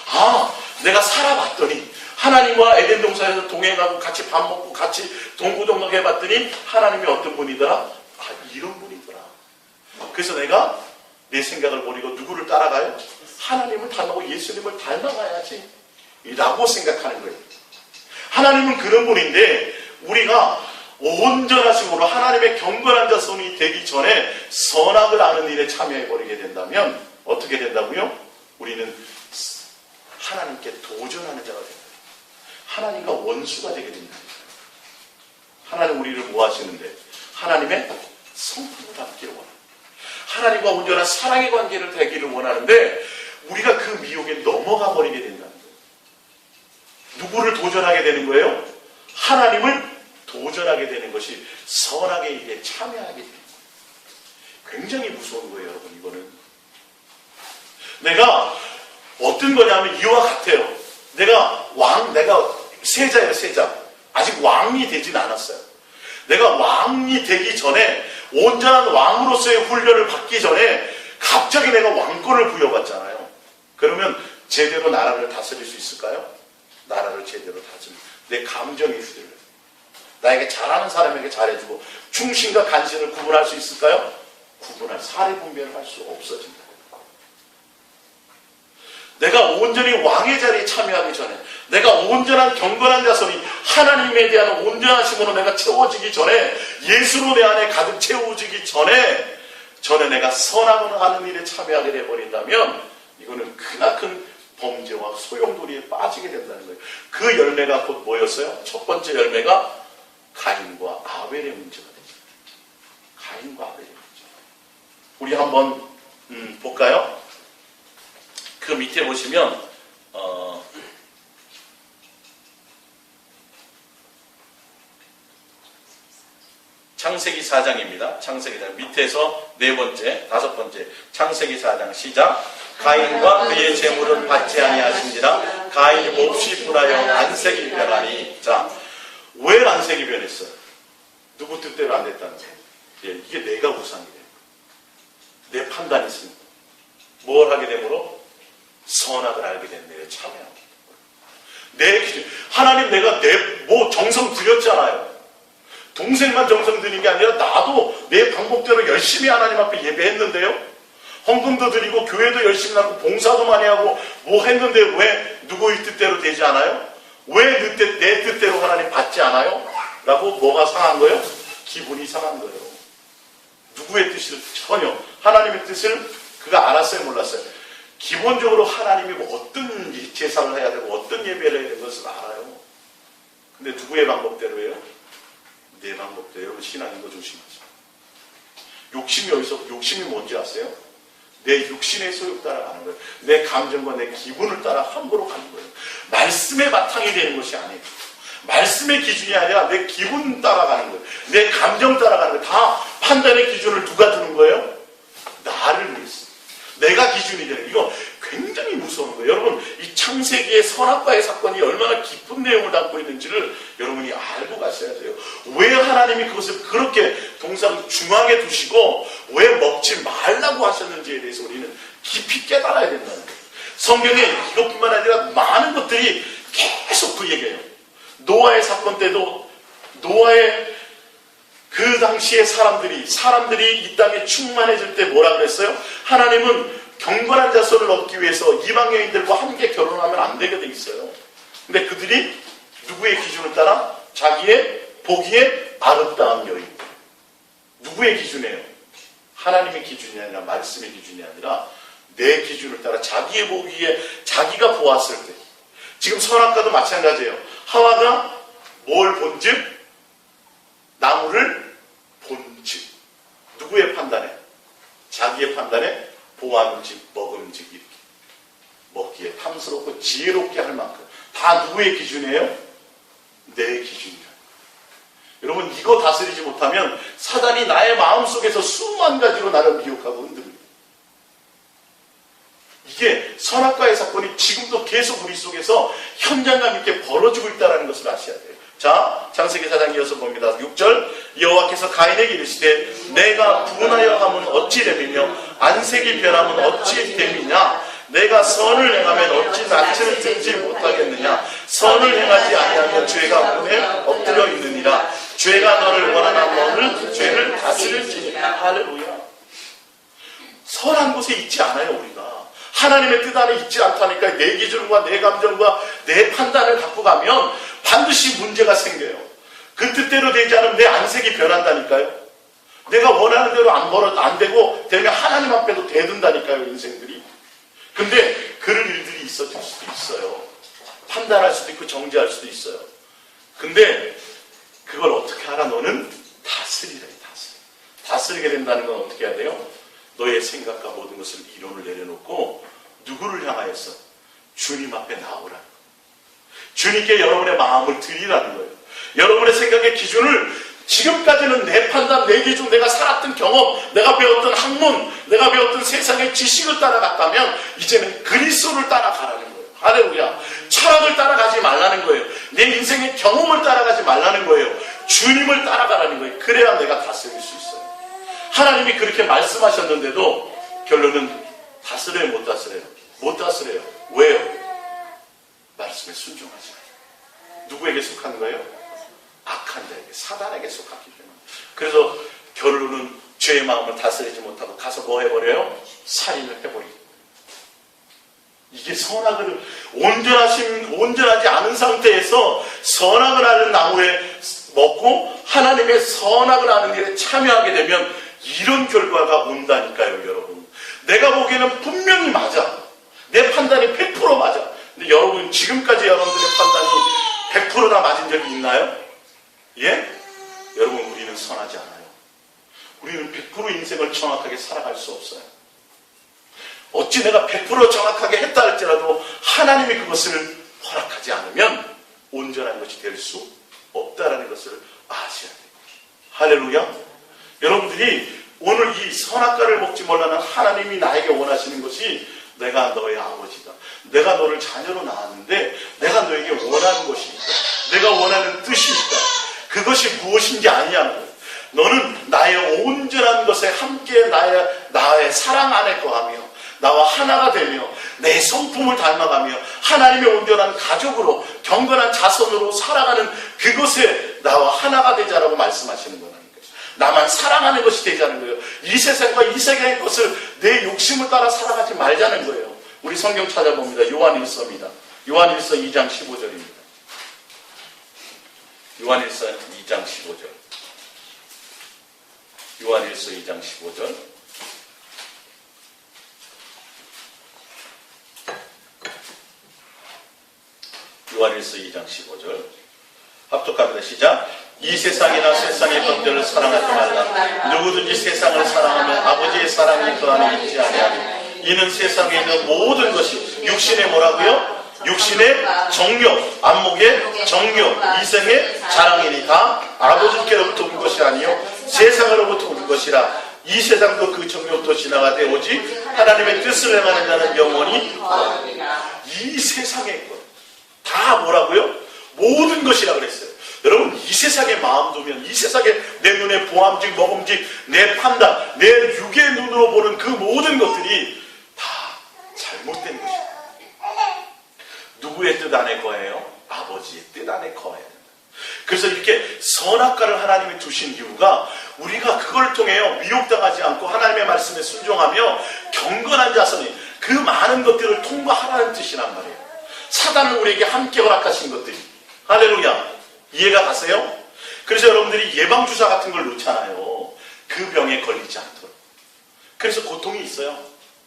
[SPEAKER 1] 아, 내가 살아봤더니 하나님과 에덴 동산에서 동행하고 같이 밥 먹고 같이 동고동락 해봤더니 하나님이 어떤 분이더라? 아, 이런 분이더라. 그래서 내가 내 생각을 버리고 누구를 따라가요? 하나님을 닮고 예수님을 닮아가야지 라고 생각하는 거예요. 하나님은 그런 분인데 우리가 온전하심으로 하나님의 경건한 자손이 되기 전에 선악을 아는 일에 참여해버리게 된다면 어떻게 된다고요? 우리는 하나님께 도전하는 자가 됩니다. 하나님과 원수가 되게 됩니다. 하나님 우리를 뭐 하시는데? 하나님의 성품을 담기를 원합니다. 하나님과 온전한 사랑의 관계를 되기를 원하는데 우리가 그 미혹에 넘어가 버리게 된다는 거예요. 누구를 도전하게 되는 거예요? 하나님을 도전하게 되는 것이 선악의 일에 참여하게 됩니다. 굉장히 무서운 거예요, 여러분. 이거는 내가 어떤 거냐면 이와 같아요. 내가 세자예요, 세자. 아직 왕이 되진 않았어요. 내가 왕이 되기 전에 온전한 왕으로서의 훈련을 받기 전에 갑자기 내가 왕권을 부여받잖아요. 그러면 제대로 나라를 다스릴 수 있을까요? 나라를 제대로 다스려. 내 감정이 휘둘려요. 나에게 잘하는 사람에게 잘해주고 충신과 간신을 구분할 수 있을까요? 사례 분별을 할 수 없어진다. 내가 온전히 왕의 자리에 참여하기 전에, 내가 온전한 경건한 자손이 하나님에 대한 온전하심으로 내가 채워지기 전에, 예수로 내 안에 가득 채워지기 전에 내가 선함을 하는 일에 참여하게 되어버린다면 이거는 크나큰 범죄와 소용돌이에 빠지게 된다는 거예요. 그 열매가 곧 뭐였어요? 첫 번째 열매가 가인과 아벨의 문제가 됩니다. 가인과 아벨의 문제. 우리 한번 볼까요? 그 밑에 보시면 창세기 4장입니다. 창세기 4장 밑에서 네 번째, 다섯 번째 창세기 4장 시작. 가인과 그의 재물은 받지 아니하신지라 가인이 몹시 분하여 안색이 변하니. 자, 왜 안색이 변했어요? 누구 뜻대로 안 됐다는 거예요? 예, 이게 내가 우상이 돼요. 내 판단이 있습니다. 뭘 하게 되므로? 선악을 알게 된 내에 참여하게 된 거예요. 내 기준, 하나님 내가 정성 들였잖아요. 동생만 정성 드린 게 아니라 나도 내 방법대로 열심히 하나님 앞에 예배했는데요. 헌금도 드리고 교회도 열심히 나고 봉사도 많이 하고 뭐 했는데 왜 누구의 뜻대로 되지 않아요? 왜 내 뜻대로 하나님 받지 않아요? 라고 뭐가 상한 거예요? 기분이 상한 거예요. 누구의 뜻을 전혀 하나님의 뜻을 그가 알았어요, 몰랐어요? 기본적으로 하나님이 어떤 제사를 해야 되고 어떤 예배를 해야 되는 것을 알아요. 근데 누구의 방법대로 해요? 내 방법대로. 여러분 신앙인 거 조심하세요. 욕심이 뭔지 아세요? 내 육신의 소욕 따라가는 거예요. 내 감정과 내 기분을 따라 함부로 가는 거예요. 말씀의 바탕이 되는 것이 아니에요. 말씀의 기준이 아니라 내 기분 따라가는 거예요. 내 감정 따라가는 거예요. 다 판단의 기준을 누가 두는 거예요? 나를 위해서. 내가 기준이 되는 거예요. 이거 굉장히 무서운 거예요. 여러분, 이 창세기의 선악과의 사건이 얼마나 깊은 내용을 담고 있는지를 여러분이 알고 가셔야 돼요. 왜 하나님이 그것을 그렇게 동상 중앙에 두시고 왜 먹지 말라고 하셨는지에 대해서 우리는 깊이 깨달아야 된다는 거예요. 성경에 이것뿐만 아니라 많은 것들이 계속 그 얘기예요. 노아의 사건 때도 노아의 그 당시의 사람들이 이 땅에 충만해질 때 뭐라 그랬어요? 하나님은 경건한 자손을 얻기 위해서 이방 여인들과 함께 결혼하면 안 되게 돼 있어요. 근데 그들이 누구의 기준을 따라? 자기의 보기에 아름다운 여인. 누구의 기준이에요? 하나님의 기준이 아니라 말씀의 기준이 아니라 내 기준을 따라 자기의 보기에 자기가 보았을 때. 지금 선악과도 마찬가지예요. 하와가 뭘 본즉? 나무를 본즉. 누구의 판단에? 자기의 판단에 보암즉, 먹음즉 이렇게 먹기에 탐스럽고 지혜롭게 할 만큼 다 누구의 기준이에요? 내 기준이에요. 여러분 이거 다스리지 못하면 사단이 나의 마음속에서 수만 가지로 나를 미혹하고 흔듭니다. 이게 선악과의 사건이 지금도 계속 우리 속에서 현장감 있게 벌어지고 있다는 것을 아셔야 돼요. 자, 창세기 4장 이어서 봅니다. 6절 여호와께서 가인에게 이르시되 내가 분하여 함은 어찌 됨이며 안색이 변함은 어찌 됨이냐. 내가 선을 행하면 어찌 낯을 들지 못하겠느냐. 선을 행하지 아니하면 죄가 문에 엎드려 있느니라. 죄가 너를 원하나 너는 죄를 다스릴지니라. 할렐루야. 선한 곳에 있지 않아요 우리가. 하나님의 뜻 안에 있지 않다니까. 내 기준과 내 감정과 내 판단을 갖고 가면 반드시 문제가 생겨요. 그 뜻대로 되지 않으면 내 안색이 변한다니까요. 내가 원하는 대로 안 되고 되면 하나님 앞에도 대든다니까요 인생들이. 근데 그런 일들이 있어질 수도 있어요. 판단할 수도 있고 정죄할 수도 있어요. 근데 그걸 어떻게 하라? 너는 다스리라. 다스리게 된다는 건 어떻게 해야 돼요? 너의 생각과 모든 것을 이론을 내려놓고 누구를 향하여서? 주님 앞에 나오라. 주님께 여러분의 마음을 드리라는 거예요. 여러분의 생각의 기준을 지금까지는 내 판단, 내 기준, 내가 살았던 경험, 내가 배웠던 학문, 내가 배웠던 세상의 지식을 따라갔다면 이제는 그리스도를 따라가라는 거예요. 할렐루야. 철학을 따라가지 말라는 거예요. 내 인생의 경험을 따라가지 말라는 거예요. 주님을 따라가라는 거예요. 그래야 내가 다스릴 수 있어요. 하나님이 그렇게 말씀하셨는데도 결론은 다스려요, 못 다스려요? 못 다스려요. 왜요? 말씀에 순종하지 않아요. 누구에게 속한 거예요? 악한 자에게, 사단에게 속했기 때문에. 그래서 결론은 죄의 마음을 다스리지 못하고 가서 뭐 해버려요? 살인을 해버리고. 이게 선악을 온전하지 않은 상태에서 선악을 아는 나무에 먹고 하나님의 선악을 아는 일에 참여하게 되면 이런 결과가 온다니까요, 여러분. 내가 보기에는 분명히 맞아. 내 판단이 100% 맞아. 근데 여러분, 지금까지 여러분들의 판단이 100% 다 맞은 적이 있나요? 예? 여러분, 우리는 선하지 않아요. 우리는 100% 인생을 정확하게 살아갈 수 없어요. 어찌 내가 100% 정확하게 했다 할지라도 하나님이 그것을 허락하지 않으면 온전한 것이 될 수 없다라는 것을 아셔야 돼요. 할렐루야. 여러분들이 오늘 이 선악과를 먹지 말라는 하나님이 나에게 원하시는 것이 내가 너의 아버지다. 내가 너를 자녀로 낳았는데 내가 너에게 원하는 것이 있다. 내가 원하는 뜻이 있다. 그것이 무엇인지 아니냐는 거예요. 너는 나의 온전한 것에 함께 나의 사랑 안에 거하며 나와 하나가 되며 내 성품을 닮아가며 하나님의 온전한 가족으로 경건한 자손으로 살아가는 그것에 나와 하나가 되자라고 말씀하시는 거라는 거예요. 나만 사랑하는 것이 되자는 거예요. 이 세상과 이 세상의 것을 내 욕심을 따라 살아가지 말자는 거예요. 우리 성경 찾아봅니다. 요한일서입니다. 요한일서 2장 15절입니다. 요한일서 2장 15절. 요한일서 2장 15절. 요한일서 2장 15절. 합독합니다. 시작. 이 세상이나 세상의 것들을 사랑하지 말라. 누구든지 세상을 사랑하면 아버지의 사랑이 그 안에 있지 아니하니 이는 세상에 있는 모든 것이 육신의 뭐라고요? 육신의 정욕, 안목의 정욕, 이생의 자랑이니 다 아버지께로부터 온 것이 아니요 세상으로부터 온 것이라. 이 세상도 그 정욕도 지나가되 오직 하나님의 뜻을 행하는 자는 영원히 이 세상의 것 다 뭐라고요? 모든 것이라 그랬어요. 여러분, 이 세상에 마음 두면 이 세상에 내 눈에 보암직 먹음직 내 판단 내 육의 눈으로 보는 그 모든 것들이 다 잘못된 것입니다. 누구의 뜻 안에 거해요? 아버지의 뜻 안에 거해야 된다. 그래서 이렇게 선악과를 하나님이 두신 이유가 우리가 그걸 통해요 미혹당하지 않고 하나님의 말씀에 순종하며 경건한 자손이 그 많은 것들을 통과하라는 뜻이란 말이에요. 사단은 우리에게 함께 허락하신 것들이. 할렐루야. 이해가 가세요? 그래서 여러분들이 예방주사 같은 걸 놓잖아요. 그 병에 걸리지 않도록. 그래서 고통이 있어요.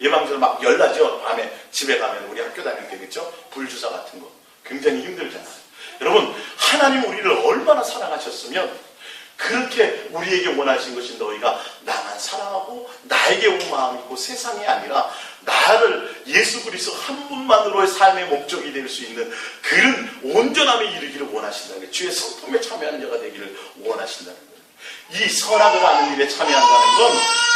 [SPEAKER 1] 예방주사 막 열나죠. 밤에 집에 가면 우리 학교 다닐 때 그렇죠? 불주사 같은 거. 굉장히 힘들잖아요. 여러분, 하나님 우리를 얼마나 사랑하셨으면 그렇게 우리에게 원하신 것이 너희가 나만 사랑하고 나에게 온 마음이고 세상이 아니라 나를 예수 그리스도 한 분만으로의 삶의 목적이 될 수 있는 그런 온전함에 이르기를 원하신다는 거예요. 주의 성품에 참여하는 자가 되기를 원하신다는 거예요. 이 선악을 아는 일에 참여한다는 건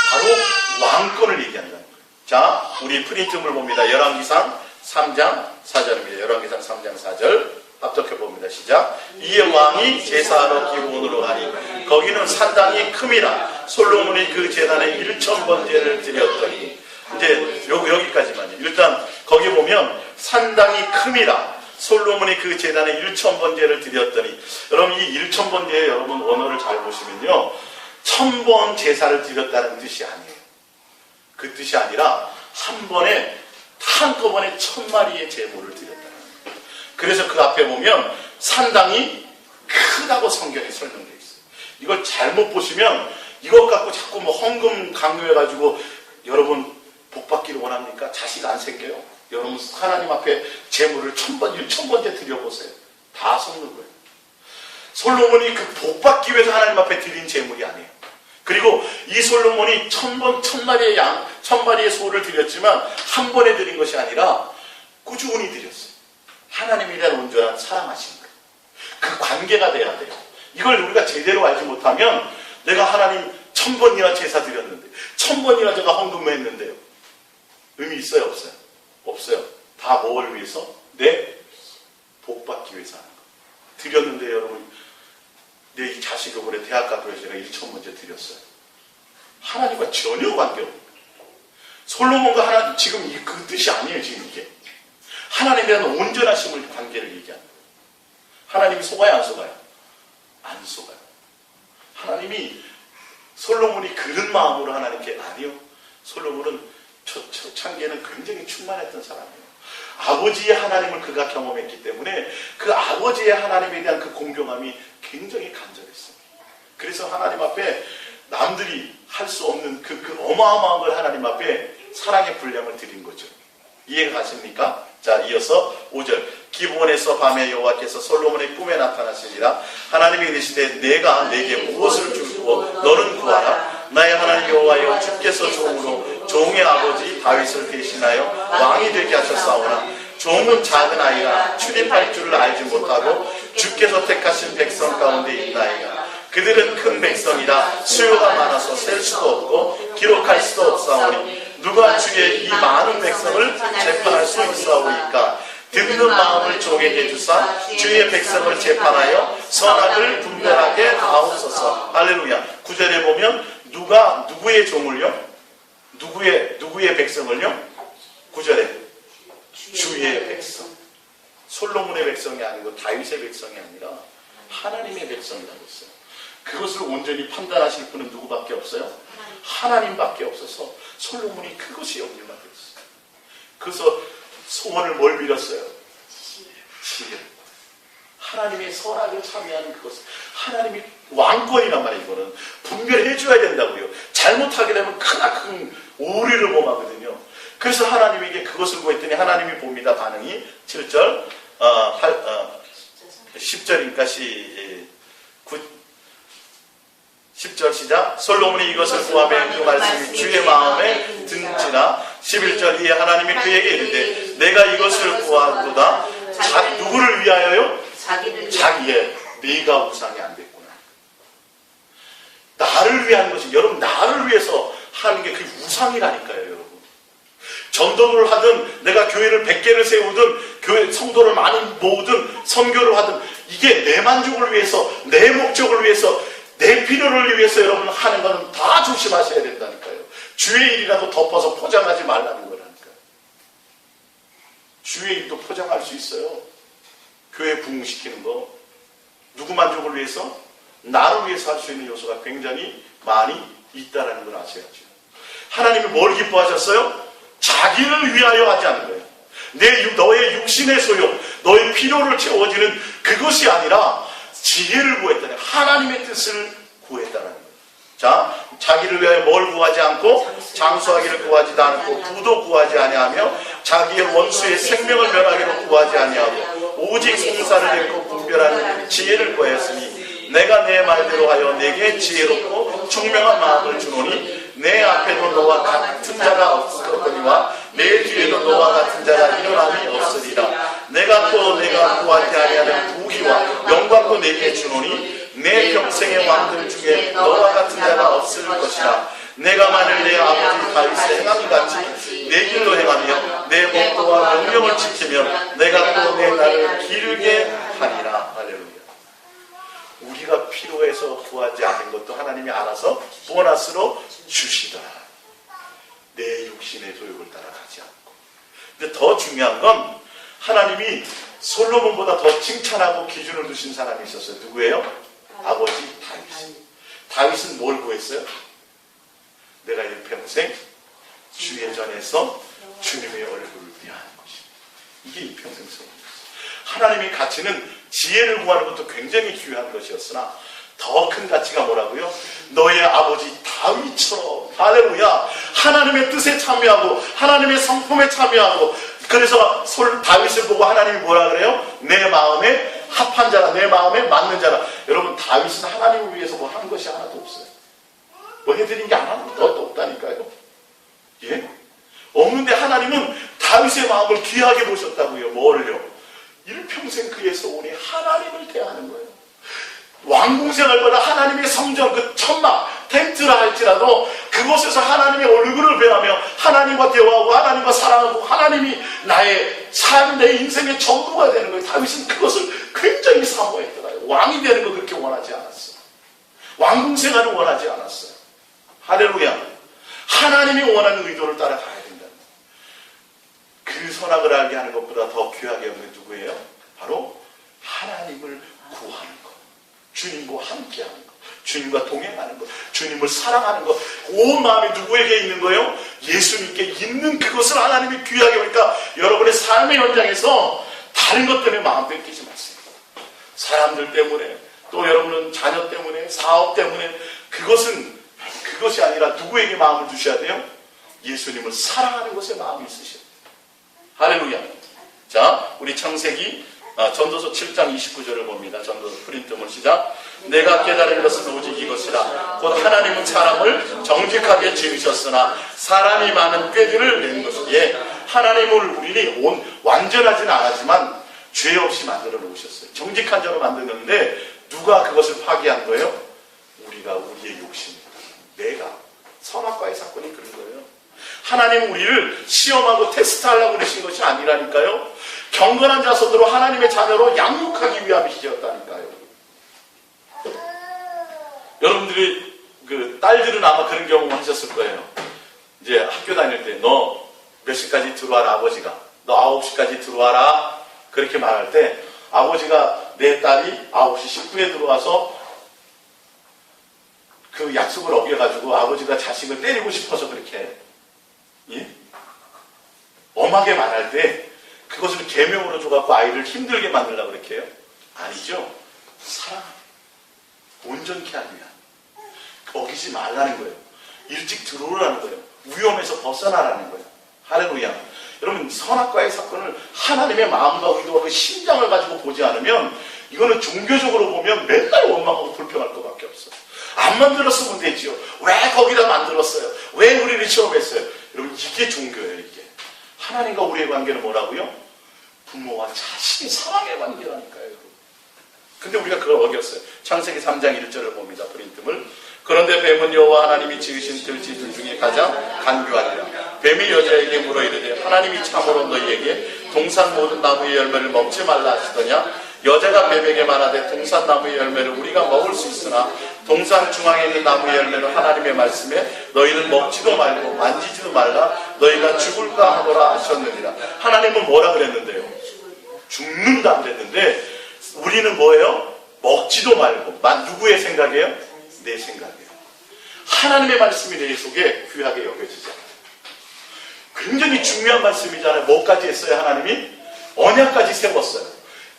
[SPEAKER 1] 바로 왕권을 얘기한다는 거예요. 자, 우리 프린트물 봅니다. 열왕기상 3장 4절입니다. 열왕기상 3장 4절 합독해 봅니다. 시작. 이에 왕이 제사하러 기브온으로 가니 거기는 산당이 큼이라. 솔로몬이 그 제단에 1000번제를 드렸더니 이제 여기까지만요. 일단 거기 보면 산당이 큼이라. 솔로몬이 그 제단에 1000번제를 드렸더니 여러분 이 1000번제에 여러분 원어를 잘 보시면요 1000번 제사를 드렸다는 뜻이 아니에요. 그 뜻이 아니라 한 번에 한꺼번에 1000마리의 제물을 드렸다는 거예요. 그래서 그 앞에 보면 산당이 크다고 성경에 설명되어 있어요. 이걸 잘못 보시면 이것 갖고 자꾸 뭐 헌금 강요해가지고 여러분 복 받기를 원합니까? 자식 안 생겨요? 여러분 하나님 앞에 제물을 1000번, 1000번째 드려보세요. 다 섞는 거예요. 솔로몬이 그 복 받기 위해서 하나님 앞에 드린 제물이 아니에요. 그리고 이 솔로몬이 1000번, 1000마리의 양, 1000마리의 소를 드렸지만 한 번에 드린 것이 아니라 꾸준히 드렸어요. 하나님에 대한 온전한 사랑하신 거예요. 그 관계가 돼야 돼요. 이걸 우리가 제대로 알지 못하면 내가 하나님 1000번이나 제사 드렸는데 1000번이나 제가 헌금했는데요. 의미 있어요? 없어요? 없어요. 다 뭘 위해서? 내 복 받기 위해서 하는 거. 드렸는데 여러분 내 자식을 올해 대학 가고 제가 1000번째 드렸어요. 하나님과 전혀 관계없는 거예요. 솔로몬과 하나님 지금 그 뜻이 아니에요. 지금 이게 하나님에 대한 온전하심을 관계를 얘기하는 거예요. 하나님이 속아요, 안 속아요? 안 속아요. 하나님이 솔로몬이 그런 마음으로 하나님께 아니요. 솔로몬은 초창기에는 굉장히 충만했던 사람이에요. 아버지의 하나님을 그가 경험했기 때문에 그 아버지의 하나님에 대한 그 공경함이 굉장히 간절했어요. 그래서 하나님 앞에 남들이 할 수 없는 그 어마어마한 걸 하나님 앞에 사랑의 분량을 드린 거죠. 이해가 가십니까? 자, 이어서 5절. 기브온에서 밤에 여호와께서 솔로몬의 꿈에 나타나시니라. 하나님이 이르시되 내가 내게 무엇을 줄고 너는 구하라. 나의 하나님 여호와여, 주께서 종의 아버지 다윗을 대신하여 왕이 되게 하셨사오나 종은 작은 아이라 출입할 줄을 알지 못하고 주께서 택하신 백성 가운데 있나이다. 그들은 큰 백성이라 수요가 많아서 셀 수도 없고 기록할 수도 없사오니 누가 주의 이 많은 백성을 재판할 수 있사오리까. 듣는 마음을 종에게 주사 주의 백성을 재판하여 선악을 분별하게 하옵소서. 할렐루야. 9절에 보면 누구의 종을요? 누구의 백성을요? 9절에 주의 백성. 솔로몬의 백성이 아니고 다윗의 백성이 아니라 하나님의 백성이라고 했어요. 그것을 온전히 판단하실 분은 누구밖에 없어요? 하나님밖에 없어서 솔로몬이 그것이 염려가 됐어요. 그래서 소원을 뭘 빌었어요? 지혜. 하나님의 선악을 참여하는 그것. 하나님이 왕권이란 말이에요. 이거는 분별해 줘야 된다고요. 잘못하게 되면 크나큰 오류를 범하거든요. 그래서 하나님에게 그것을 구했더니 하나님이 봅니다. 반응이 7절 10절이니까 10절 시작. 솔로몬이 이것을 구하며 그 말씀이 주의 마음에 든지라. 11절 이에 하나님이 그에게 이르되 내가 이것을 구하도다. 누구를 위하여요? 자기의. 네가 우상이 안 됐구나. 나를 위한 것이, 여러분 나를 위해서 하는 게 그게 우상이라니까요. 여러분 전도를 하든 내가 교회를 100개를 세우든 교회 성도를 많이 모으든 선교를 하든 이게 내 만족을 위해서, 내 목적을 위해서, 내 필요를 위해서 여러분 하는 거는 다 조심하셔야 된다니까요. 주의 일이라도 덮어서 포장하지 말라는 거라니까요. 주의 일도 포장할 수 있어요. 교회 부흥시키는 거. 누구 만족을 위해서? 나를 위해서 할 수 있는 요소가 굉장히 많이 있다는 걸 아셔야죠. 하나님이 뭘 기뻐하셨어요? 자기를 위하여 하지 않는 거예요. 너의 육신의 소용, 너의 필요를 채워지는 그것이 아니라 지혜를 구했다니 하나님의 뜻을 구했다는 거예요. 자, 자기를 위하여 뭘 구하지 않고 장수하기를 구하지도 않고 부도 구하지 아니하며 자기의 원수의 생명을 면하기로 구하지 아니하고 오직 송사를 읽고 분별하는 지혜를 구하였으니 내가 내 말대로 하여 내게 지혜롭고 총명한 마음을 주노니 내 앞에도 너와 같은 자가 없었거니와 내 뒤에도 너와 같은 자가 일어남이 없으리라. 내가 구하지 아니하는 부귀와 영광도 내게 주노니 내 평생의 왕들 중에 너와 같은 자가 없을 것이라. 내가 만일 내 아버지 다윗의 행함 같이 내 길로 행하며 내 법도와 명령을 지키면 내가 또 내 날을 기르게 하리라. 할렐루야. 우리가 필요해서 구하지 않은 것도 하나님이 알아서 보너스로 주시더라. 내 육신의 소욕을 따라가지 않고. 근데 더 중요한 건 하나님이 솔로몬보다 더 칭찬하고 기준을 두신 사람이 있었어요. 누구예요? 아버지 다윗. 다윗은 뭘 구했어요? 내가 일평생 주의 전에서 주님의 얼굴을 위하는 것이. 이게 일평생 소원이었어요. 하나님의 가치는 지혜를 구하는 것도 굉장히 귀한 것이었으나 더 큰 가치가 뭐라고요? 너의 아버지 다윗처럼, 할렐루야, 하나님의 뜻에 참여하고 하나님의 성품에 참여하고. 그래서 다윗을 보고 하나님이 뭐라 그래요? 내 마음에 합한 자라, 내 마음에 맞는 자라. 여러분 다윗은 하나님을 위해서 뭐 한 것이 하나도 없어요. 뭐 해드린 게 하나도 없다니까요. 예? 없는데 하나님은 다윗의 마음을 귀하게 보셨다고요. 뭘요? 일평생 그의 소원이 하나님을 대하는 거예요. 왕궁생활보다 하나님의 성전, 그 천막, 텐트라 할지라도 그곳에서 하나님의 얼굴을 배하며 하나님과 대화하고 하나님과 사랑하고 하나님이 나의 삶, 내 인생의 전부가 되는 거예요. 다윗은 그것을 굉장히 사모했더라고요. 왕이 되는 거 그렇게 원하지 않았어요. 왕궁생활을 원하지 않았어요. 할렐루야. 하나님이 원하는 의도를 따라가야 된다. 그 그 선악을 알게 하는 것보다 더 귀하게 여기는 누구예요? 바로 하나님을 구하는 것, 주님과 함께하는 것, 주님과 동행하는 것, 주님을 사랑하는 것. 온 마음이 누구에게 있는 거예요? 예수님께 있는 그것을 하나님이 귀하게 보니까 여러분의 삶의 현장에서 다른 것 때문에 마음 뺏기지 마세요. 사람들 때문에, 또 여러분은 자녀 때문에, 사업 때문에, 그것이 아니라 누구에게 마음을 두셔야 돼요? 예수님을 사랑하는 것에 마음이 있으셔야 돼요. 할렐루야. 자, 우리 창세기 전도서 7장 29절을 봅니다. 전도서 프린트물 시작. 내가 깨달은 것은 오직 이것이라. 곧 하나님은 사람을 정직하게 지으셨으나 사람이 많은 꾀들을 낸 것이기에 하나님을 우리는 완전하지는 않았지만 죄 없이 만들어 놓으셨어요. 정직한 자로 만드는데 누가 그것을 파괴한 거예요? 우리가 우리의 욕심입니다. 내가. 선악과의 사건이 그런 거예요. 하나님은 우리를 시험하고 테스트하려고 그러신 것이 아니라니까요. 경건한 자손으로 하나님의 자녀로 양육하기 위함이셨다니까요. 여러분들이 딸들은 아마 그런 경험 하셨을 거예요. 이제 학교 다닐 때 너 몇 시까지 들어와라 아버지가. 너 9시까지 들어와라. 그렇게 말할 때 아버지가 내 딸이 9시 10분에 들어와서 그 약속을 어겨가지고 아버지가 자식을 때리고 싶어서 그렇게 해요. 예? 엄하게 말할 때 그것을 계명으로 줘갖고 아이를 힘들게 만들려고 그렇게 해요? 아니죠. 사랑, 온전케 하기 위한. 어기지 말라는 거예요. 일찍 들어오라는 거예요. 위험에서 벗어나라는 거예요. 할렐루야. 여러분, 선악과의 사건을 하나님의 마음과 의도와 그 심장을 가지고 보지 않으면 이거는 종교적으로 보면 맨날 원망하고 불평할 것밖에 없어요. 안 만들었으면 되지요. 왜 거기다 만들었어요? 왜 우리를 시험했어요? 여러분, 이게 종교예요, 이게. 하나님과 우리의 관계는 뭐라고요? 부모와 자식의 사랑의 관계라니까요, 여러분. 근데 우리가 그걸 어겼어요. 창세기 3장 1절을 봅니다. 프린트물. 그런데 뱀은 여호와 하나님이 지으신 들쥐들 중에 가장 간교하니라. 뱀이 여자에게 물어 이르되 하나님이 참으로 너희에게 동산 모든 나무의 열매를 먹지 말라 하시더냐? 여자가 뱀에게 말하되 동산 나무의 열매를 우리가 먹을 수 있으나 동산 중앙에 있는 나무의 열매는 하나님의 말씀에 너희는 먹지도 말고 만지지도 말라 너희가 죽을까 하노라 하셨느니라. 하나님은 뭐라 그랬는데요? 죽는다 그랬는데 우리는 뭐예요? 먹지도 말고. 누구의 생각이에요? 내 생각이에요. 하나님의 말씀이 내 속에 귀하게 여겨지잖아요. 굉장히 중요한 말씀이잖아요. 뭐까지 했어요? 하나님이? 언약까지 세웠어요.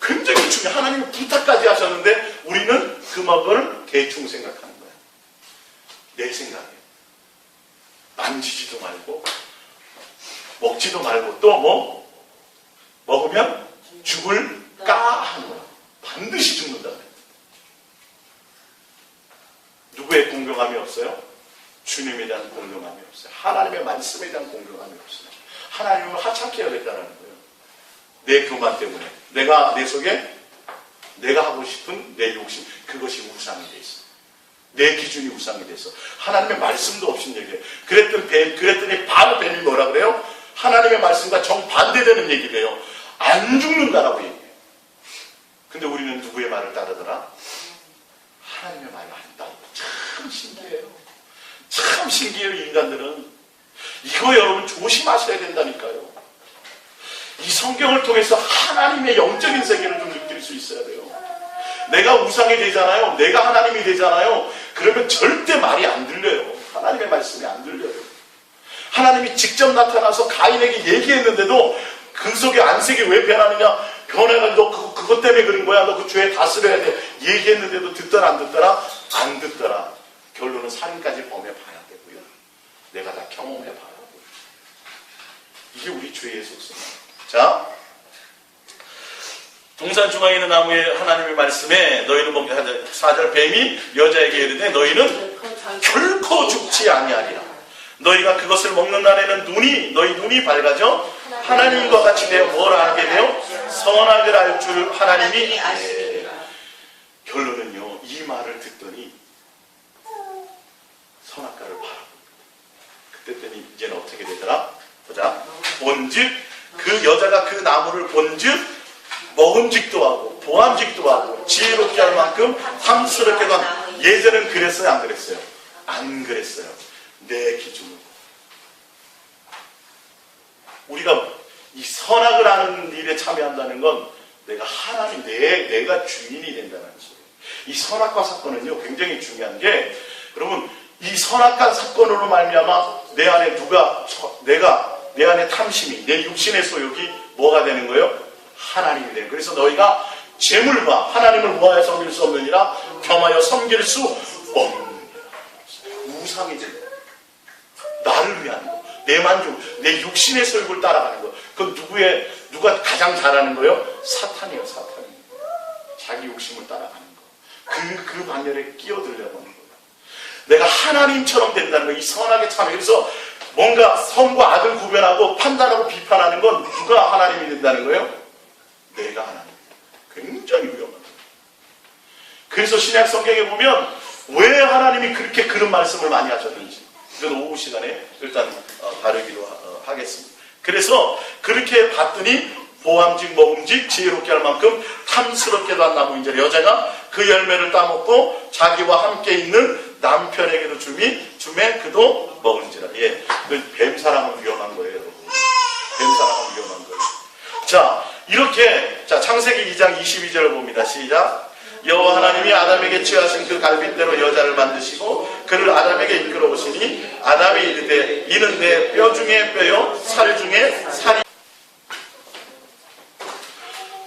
[SPEAKER 1] 굉장히 중요한, 하나님이 부탁까지 하셨는데 우리는 그 먹을 대충 생각하는 거예요. 내 생각이에요. 만지지도 말고 먹지도 말고 또 먹으면 죽을까 하는 거예요. 반드시 죽는다. 누구의 공경함이 없어요? 주님에 대한 공경함이 없어요. 하나님의 말씀에 대한 공경함이 없어요. 하나님을 하찮게 여겼다는 거예요. 내 교만 때문에. 내 속에 내가 하고 싶은 내 욕심, 그것이 우상이 돼 있어. 내 기준이 우상이 돼서 하나님의 말씀도 없인 얘기예요. 그랬더니 바로 뱀이 뭐라 그래요? 하나님의 말씀과 정반대되는 얘기래요. 안 죽는다라고 얘기해요. 근데 우리는 누구의 말을 따르더라? 하나님의 말을 한다고. 참 신기해요. 참 신기해요, 인간들은. 이거 여러분 조심하셔야 된다니까요. 이 성경을 통해서 하나님의 영적인 세계를 좀 느낄 수 있어야 돼요. 내가 우상이 되잖아요. 내가 하나님이 되잖아요. 그러면 절대 말이 안 들려요. 하나님의 말씀이 안 들려요. 하나님이 직접 나타나서 가인에게 얘기했는데도 그 속에 안색이 왜 변하느냐? 변해가 너 그것 때문에 그런 거야. 너 그 죄에 다스려야 돼. 얘기했는데도 듣더라 안 듣더라? 안 듣더라. 결론은 살인까지 범해 봐야 되고요. 내가 다 경험해 봐야 되고요. 이게 우리 죄의 속성이에요. 자, 동산 중앙에 있는 나무에 하나님의 말씀에 너희는 먹게 하자. 4절 뱀이 여자에게 이르되 너희는 결코 죽지 아니하리라. 너희가 그것을 먹는 날에는 너희 눈이 밝아져 하나님과 같이 되어 뭘 알게 되어 선악을 알 줄 하나님이 결론은요, 이 말을 듣더니 선악과를 바라봅니다. 그랬더니 이제는 어떻게 되더라? 보자. 본즉 그 여자가 그 나무를 본즉 먹음직도 하고 보암직도 하고 지혜롭게 할 만큼 탐스럽게도 한. 예전엔 그랬어요? 안 그랬어요? 안 그랬어요. 내 기준으로. 우리가 이 선악을 하는 일에 참여한다는 건 내가 하나님, 내가 주인이 된다는 소리예요. 이 선악과 사건은요, 굉장히 중요한 게, 여러분, 이 선악과 사건으로 말미암아 내 안에 내 안에 탐심이, 내 육신의 소욕이 뭐가 되는 거예요? 하나님이 되는 거예요. 그래서 너희가 재물과 하나님을 모하여 섬길 수 없느니라 겸하여 섬길 수 없느니라. 우상이지. 나를 위한 거, 내 만족, 내 육신의 소욕을 따라가는 거. 그건 누가 가장 잘하는 거예요? 사탄이에요, 사탄이. 자기 욕심을 따라가는 거. 그 반열에 끼어들려고 하는 거예요. 내가 하나님처럼 된다는 거, 이 선악에 참여. 그래서 뭔가 선과 악을 구별하고 판단하고 비판하는 건 누가 하나님이 된다는 거예요? 내가 하나님. 굉장히 위험한 거예요. 그래서 신약 성경에 보면 왜 하나님이 그렇게 그런 말씀을 많이 하셨는지, 이건 오후 시간에 일단 다루기로 하겠습니다. 그래서 그렇게 봤더니 보암직 먹음직 지혜롭게 할 만큼 탐스럽게도 한 나무인즉 여자가 그 열매를 따먹고 자기와 함께 있는 남편에게도 주매 그도 먹은지라. 예, 뱀사랑은 위험한 거예요, 여러분. 뱀사랑은 위험한 거예요. 자, 이렇게 창세기 2장 22절을 봅니다. 시작. 여호와 하나님이 아담에게 취하신 그 갈빗대로 여자를 만드시고 그를 아담에게 이끌어 오시니 아담이 이르되 이는 내 뼈 중에 뼈요 살 중에 살이.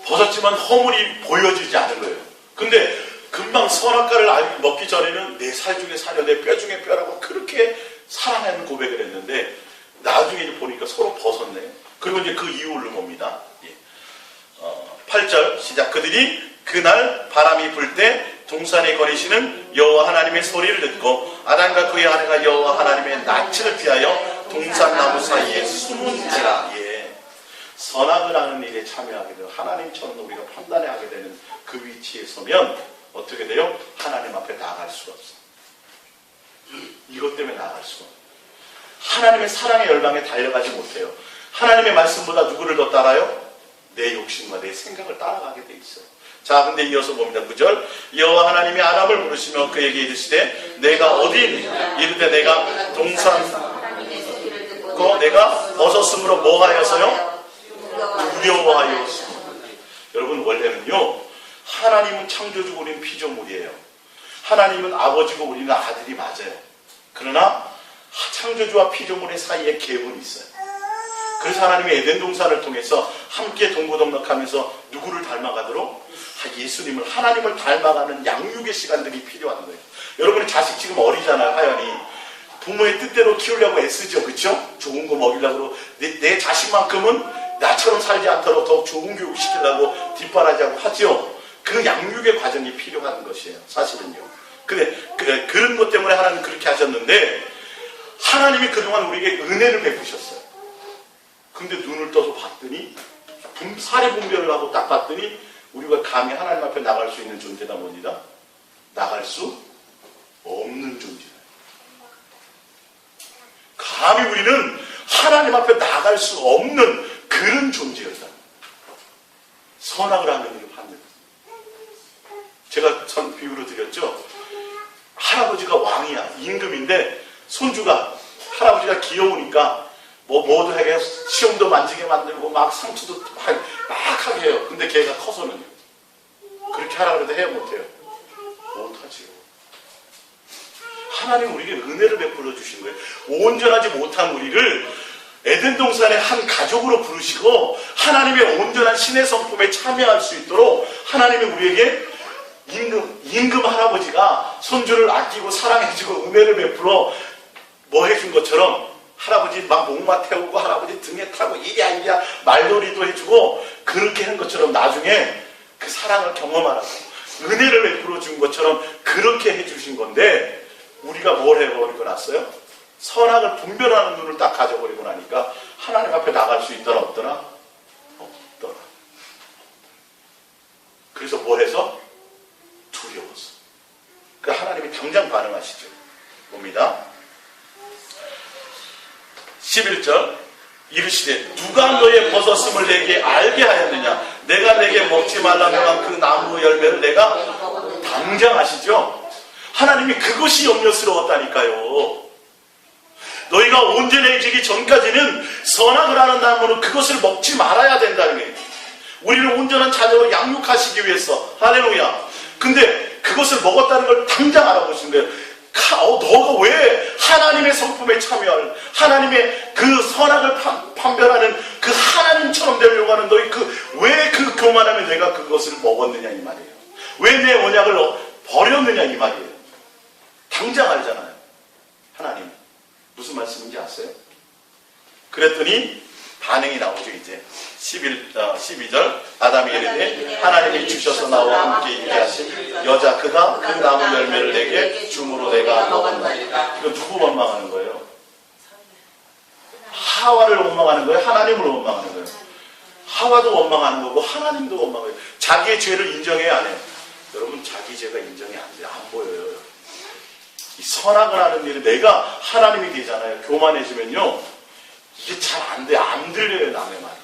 [SPEAKER 1] 벗었지만 허물이 보여지지 않은 거예요. 근데 금방 선악과를 먹기 전에는 내 살 중에 살이요 내 뼈 중에 뼈라고 그렇게 사랑하는 고백을 했는데 나중에 이제 보니까 서로 벗었네. 그리고 이제 그 이유를 봅니다. 8절 시작. 그들이 그날 바람이 불 때 동산에 거니시는 여호와 하나님의 소리를 듣고 아담과 그의 아내가 여호와 하나님의 낯을 피하여 동산나무 사이에 숨은지라. 예. 선악을 하는 일에 참여하게 되고 하나님처럼 우리가 판단하게 되는 그 위치에 서면 어떻게 돼요? 하나님 앞에 나아갈 수가 없어. 이것 때문에 나아갈 수가 없어. 하나님의 사랑의 열방에 달려가지 못해요. 하나님의 말씀보다 누구를 더 따라요? 내 욕심과 내 생각을 따라가게 돼 있어요. 자, 근데 이어서 봅니다. 9절. 여호와 하나님이 아담을 부르시며 그에게 이르시되 내가 어디 있느냐? 이르되 내가 동산 내가 벗었으므로 뭐 하여서요? 두려워하였습니다. 여러분, 원래는요, 하나님은 창조주고 우리는 피조물이에요. 하나님은 아버지고 우리는 아들이 맞아요. 그러나 창조주와 피조물의 사이에 갭은 있어요. 그래서 하나님이 에덴 동산을 통해서 함께 동고동락하면서 누구를 닮아가도록? 예수님을, 하나님을 닮아가는 양육의 시간들이 필요한 거예요. 여러분의 자식 지금 어리잖아요, 하연이. 부모의 뜻대로 키우려고 애쓰죠, 그렇죠? 좋은 거 먹이려고 내 자식만큼은 나처럼 살지 않도록 더 좋은 교육 시키려고 뒷바라지하고 하죠. 그 양육의 과정이 필요한 것이에요, 사실은요. 근데 그런 것 때문에 하나님은 그렇게 하셨는데 하나님이 그동안 우리에게 은혜를 베푸셨어요. 근데 눈을 떠서 봤더니 사례 분별을 하고 딱 봤더니 우리가 감히 하나님 앞에 나갈 수 있는 존재다 뭡니다. 나갈 수 없는 존재다. 감히 우리는 하나님 앞에 나갈 수 없는 그런 존재였다. 선악을 하는 일을 하는. 제가 전 비유로 드렸죠. 할아버지가 왕이야, 임금인데 손주가, 할아버지가 귀여우니까 뭐도 하게 시험도 만지게 만들고 막 상투도 막 하게 해요. 근데 걔가 커서는요, 그렇게 하라고 해도 해야 못해요. 못하지요. 하나님 우리에게 은혜를 베풀어 주신 거예요. 온전하지 못한 우리를 에덴 동산의 한 가족으로 부르시고 하나님의 온전한 신의 성품에 참여할 수 있도록 하나님이 우리에게 임금 할아버지가 손주를 아끼고 사랑해주고 은혜를 베풀어 뭐 해준 것처럼 할아버지 막 목마 태우고 할아버지 등에 타고 이랴 말놀이도 해주고 그렇게 한 것처럼 나중에 그 사랑을 경험하라고 은혜를 베풀어 준 것처럼 그렇게 해주신 건데 우리가 뭘 해버리고 났어요? 선악을 분별하는 눈을 딱 가져버리고 나니까 하나님 앞에 나갈 수 있더라 없더라? 없더라. 그래서 뭐 해서? 두려웠어. 그러니까 하나님이 당장 반응하시죠. 봅니다. 11절 이르시되 누가 너의 벗었음을 내게 알게 하였느냐? 내가 내게 먹지 말라고 한 그 나무 열매를 내가 당장 아시죠? 하나님이 그것이 염려스러웠다니까요. 너희가 온전해지기 전까지는 선악을 하는 나무는 그것을 먹지 말아야 된다는 거예요. 우리를 온전한 자녀로 양육하시기 위해서. 할렐루야. 근데 그것을 먹었다는 걸 당장 알아보시는 거예요. 너가 왜 하나님의 성품에 참여할, 하나님의 그 선악을 판별하는 그 하나님처럼 되려고 하는 너희 왜 그 교만함에 내가 그것을 먹었느냐 이 말이에요. 왜 내 언약을 버렸느냐 이 말이에요. 당장 알잖아요. 하나님 무슨 말씀인지 아세요? 그랬더니 반응이 나오죠. 이제 12절 아담이 이르되 하나님이 주셔서 나와 함께 있게 하신 여자 그가 그 나무 열매를 내게 줌으로 내가 먹었나이다. 이거 누구 원망하는 거예요? 하와를 원망하는 거예요? 하나님을 원망하는 거예요? 하와도 원망하는 거고 하나님도 원망해요. 자기의 죄를 인정해야 안 해요. 여러분 자기 죄가 인정이 안 돼요. 안 보여요. 이 선악을 하는 일이 내가 하나님이 되잖아요. 교만해지면요 이게 잘 안 돼. 안 들려요. 남의 말이.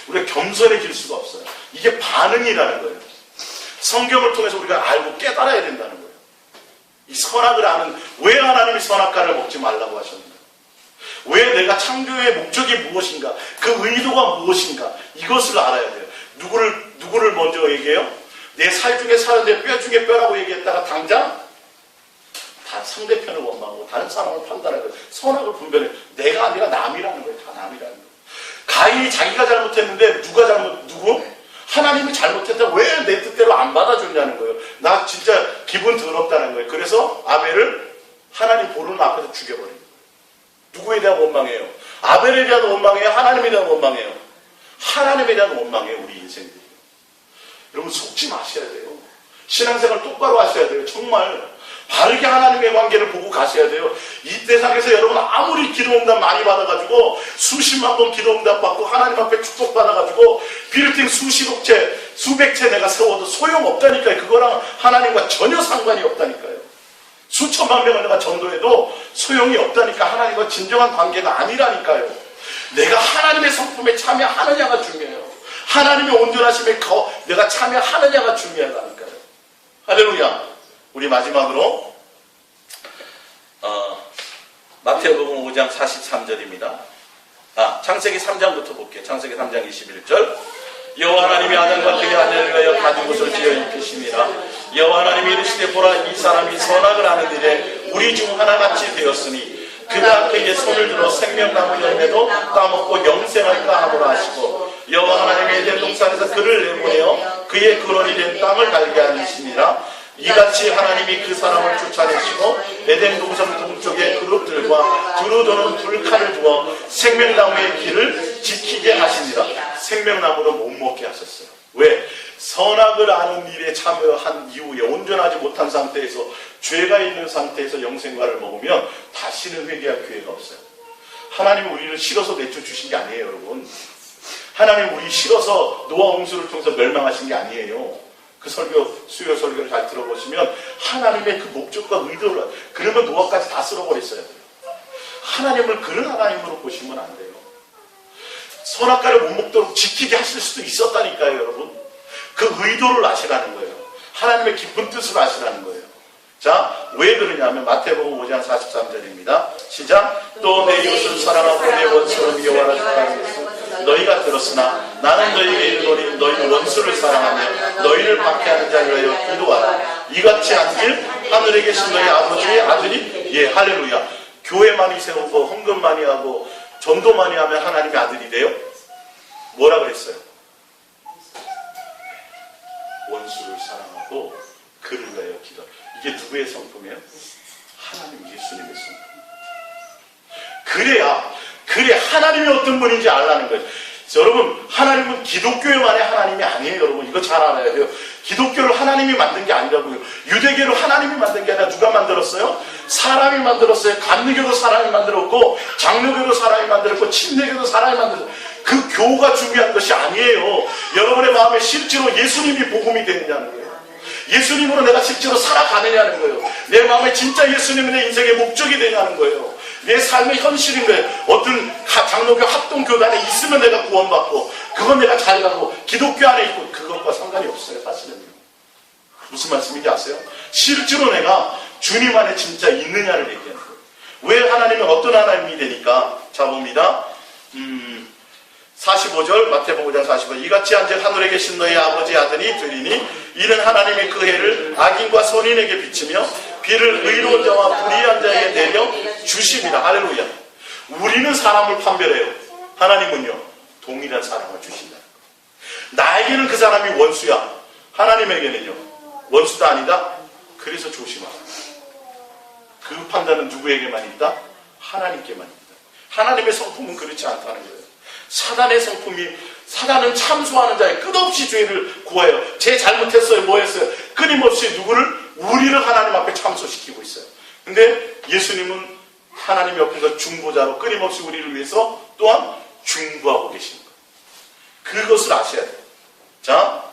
[SPEAKER 1] 우리가 겸손해질 수가 없어요. 이게 반응이라는 거예요. 성경을 통해서 우리가 알고 깨달아야 된다는 거예요. 이 선악을 아는, 왜 하나님이 선악과를 먹지 말라고 하셨는가? 왜 내가 창조의 목적이 무엇인가? 그 의도가 무엇인가? 이것을 알아야 돼요. 누구를 먼저 얘기해요? 내 살 중에 살은 내 뼈 중에 뼈라고 얘기했다가 당장 다 상대편을 원망하고 다른 사람을 판단하고 선악을 분별해. 내가 아니라 남이라는 거예요. 다 남이라는 거예요. 가인이 자기가 잘못했는데 누구? 하나님이 잘못했다. 왜 내 뜻대로 안 받아줬냐는 거예요. 나 진짜 기분 더럽다는 거예요. 그래서 아벨을 하나님 보는 앞에서 죽여버린 거예요. 누구에 대한 원망이에요? 아벨에 대한 원망이에요? 하나님에 대한 원망이에요? 하나님에 대한 원망이에요. 우리 인생들이. 여러분 속지 마셔야 돼요. 신앙생활 똑바로 하셔야 돼요. 정말 바르게 하나님의 관계를 보고 가셔야 돼요. 이 세상에서 여러분 아무리 기도응답 많이 받아가지고 수십만 번 기도응답 받고 하나님 앞에 축복받아가지고 빌딩 수십억 채 수백 채 내가 세워도 소용없다니까요. 그거랑 하나님과 전혀 상관이 없다니까요. 수천만 명을 내가 전도해도 소용이 없다니까. 하나님과 진정한 관계가 아니라니까요. 내가 하나님의 성품에 참여하느냐가 중요해요. 하나님의 온전하심에 내가 참여하느냐가 중요하다니까요. 할렐루야. 우리 마지막으로 마태복음 5장 43절입니다. 창세기 3장부터 볼게요. 창세기 3장 21절. 여호와 하나님이 아담과 그의 아내를 위하여 가진 곳을 지어 입히심이라. 여호와 하나님이 이르시되 보라 이 사람이 선악을 하는 일에 우리 중 하나같이 되었으니 그가 그에게 손을 들어 생명나무 열매도 따먹고 영생할까 하노라 하시고 여호와 하나님이 에덴 동산에서 그를 내보내어 그의 근원이 된 땅을 갈게 하시니라. 이같이 하나님이 그 사람을 쫓아내시고 에덴 동산 동쪽에 그룹들과 두루도는 불칼을 두어 생명나무의 길을 지키게 하시니라. 생명나무를 못 먹게 하셨어요. 왜? 선악을 아는 일에 참여한 이후에 온전하지 못한 상태에서 죄가 있는 상태에서 영생과를 먹으면 다시는 회개할 기회가 없어요. 하나님은 우리를 싫어서 내쫓으신 게 아니에요. 여러분. 하나님 우리 싫어서 노아 홍수를 통해서 멸망하신 게 아니에요. 그 수요 설교를 잘 들어보시면 하나님의 그 목적과 의도를, 그러면 노아까지 다 쓸어버렸어야 돼요. 하나님을 그런 하나님으로 보시면 안 돼요. 선악과를 못 먹도록 지키게 하실 수도 있었다니까요, 여러분. 그 의도를 아시라는 거예요. 하나님의 깊은 뜻을 아시라는 거예요. 자, 왜 그러냐면 마태복음 5장 43절입니다. 시작. 또 내 이웃을 사랑하고 내 원수를 여호와라 사랑하겠소. 너희가 들었으나 나는 너희에게 이르노니 너희 원수를 사랑하며 너희를 박해하는 자를 위하여 기도하라. 이같이 한 길 하늘에 계신 너희 아버지의 아들이 예 할렐루야. 교회 많이 세우고 헌금 많이 하고 전도 많이 하면 하나님의 아들이 돼요? 뭐라 그랬어요? 원수를 사랑하고 그를 위하여 기도. 이게 누구의 성품이에요? 하나님 예수님의 성품. 그래 하나님이 어떤 분인지 알라는 거예요. 여러분 하나님은 기독교만의 하나님이 아니에요. 여러분 이거 잘 알아야 돼요. 기독교를 하나님이 만든 게 아니라고요. 유대교를 하나님이 만든 게 아니라 누가 만들었어요? 사람이 만들었어요. 감리교도 사람이 만들었고 장로교도 사람이 만들었고 침례교도 사람이 만들었어요. 그 교가 중요한 것이 아니에요. 여러분의 마음에 실제로 예수님이 복음이 되느냐는 거예요. 예수님으로 내가 실제로 살아가느냐는 거예요. 내 마음에 진짜 예수님이 내 인생의 목적이 되냐는 거예요. 내 삶의 현실인 거예요. 어떤 장로교 합동교단에 있으면 내가 구원받고 그건 내가 잘 가고 기독교 안에 있고 그것과 상관이 없어요. 사실은요. 무슨 말씀인지 아세요? 실제로 내가 주님 안에 진짜 있느냐를 얘기하는 거예요. 왜 하나님은 어떤 하나님이 되니까? 자 봅니다. 45절 마태복음 5장 45절 이같이 한즉 하늘에 계신 너희 아버지 아들이 되리니 이는 하나님의 그 해를 악인과 선인에게 비치며 비를 의로운 자와 불의한 자에게 내려 주심이라. 할렐루야. 우리는 사람을 판별해요. 하나님은요 동일한 사랑을 주신다. 나에게는 그 사람이 원수야. 하나님에게는요 원수도 아니다. 그래서 조심하라. 그 판단은 누구에게만 있다? 하나님께만 있다. 하나님의 성품은 그렇지 않다는 거예요. 사단의 성품이, 사단은 참소하는 자에 끝없이 죄를 구해요. 쟤 잘못했어요. 뭐 했어요? 끊임없이 누구를? 우리를 하나님 앞에 참소시키고 있어요. 근데 예수님은 하나님 옆에서 중보자로 끊임없이 우리를 위해서 또한 중보하고 계십니다. 그것을 아셔야 돼요. 자,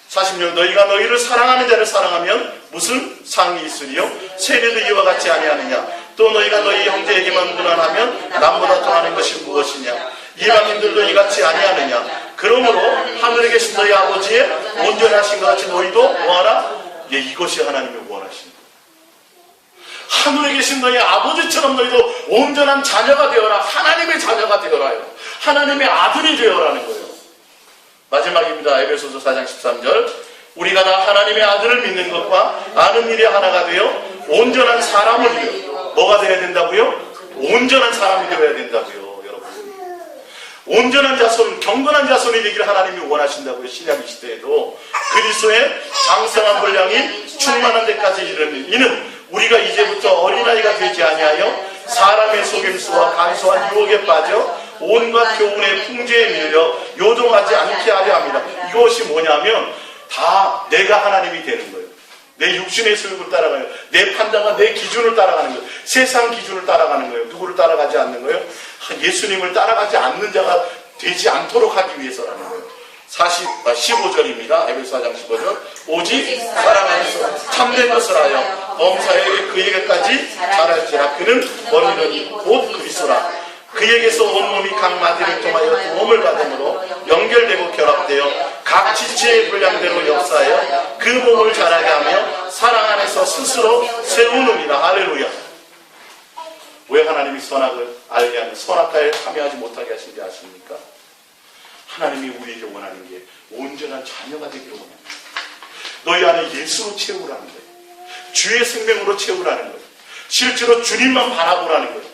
[SPEAKER 1] 46 너희가 너희를 사랑하는 자를 사랑하면 무슨 상이 있으리요? 세례도 이와 같이 아니하느냐? 또 너희가 너희 형제에게만 무난하면 남보다 더하는 것이 무엇이냐? 이방인들도 이같이 아니하느냐? 그러므로 하늘에 계신 너희 아버지의 온전하신 것 같이 너희도 뭐하라? 예, 이것이 하나님의 원하신 것. 하늘에 계신 너희 아버지처럼 너희도 온전한 자녀가 되어라. 하나님의 자녀가 되어라요. 하나님의 아들이 되어라는 거예요. 마지막입니다. 에베소서 4장 13절 우리가 다 하나님의 아들을 믿는 것과 아는 일이 하나가 되어 온전한 사람을 이루어 뭐가 되어야 된다고요? 온전한 사람이 되어야 된다고요. 온전한 자손, 경건한 자손이 되기를 하나님이 원하신다고요. 신약 시대에도 그리스도의 장성한 분량이 충만한 데까지 이르는 이는 우리가 이제부터 어린아이가 되지 아니하여 사람의 속임수와 간소한 유혹에 빠져 온갖 교훈의 풍조에 밀려 요동하지 않게 하려 합니다. 이것이 뭐냐면 다 내가 하나님이 되는 거예요. 내 육신의 소욕을 따라가요. 내 판단과 내 기준을 따라가는 거예요. 세상 기준을 따라가는 거예요. 누구를 따라가지 않는 거예요? 예수님을 따라가지 않는 자가 되지 않도록 하기 위해서라는 거예요. 15절입니다. 에베소 4장 15절 오직 사랑 안에서 참된 것을 하여 범사에게 그에게까지 자랄지라. 그는 원인은 곧 그리스도라. 그에게서 온몸이 각 마디를 통하여 도움을 받음으로 연결되고 결합되어 각 지체의 분량대로 역사하여 그 몸을 자라게 하며 사랑 안에서 스스로 세우느니라. 할렐루야. 왜 하나님이 선악을 알게 하는 선악과에 참여하지 못하게 하신지 아십니까? 하나님이 우리에게 원하는 게 온전한 자녀가 되기를 원합니다. 너희 안에 예수로 채우라는 거예요. 주의 생명으로 채우라는 거예요. 실제로 주님만 바라보라는 거예요.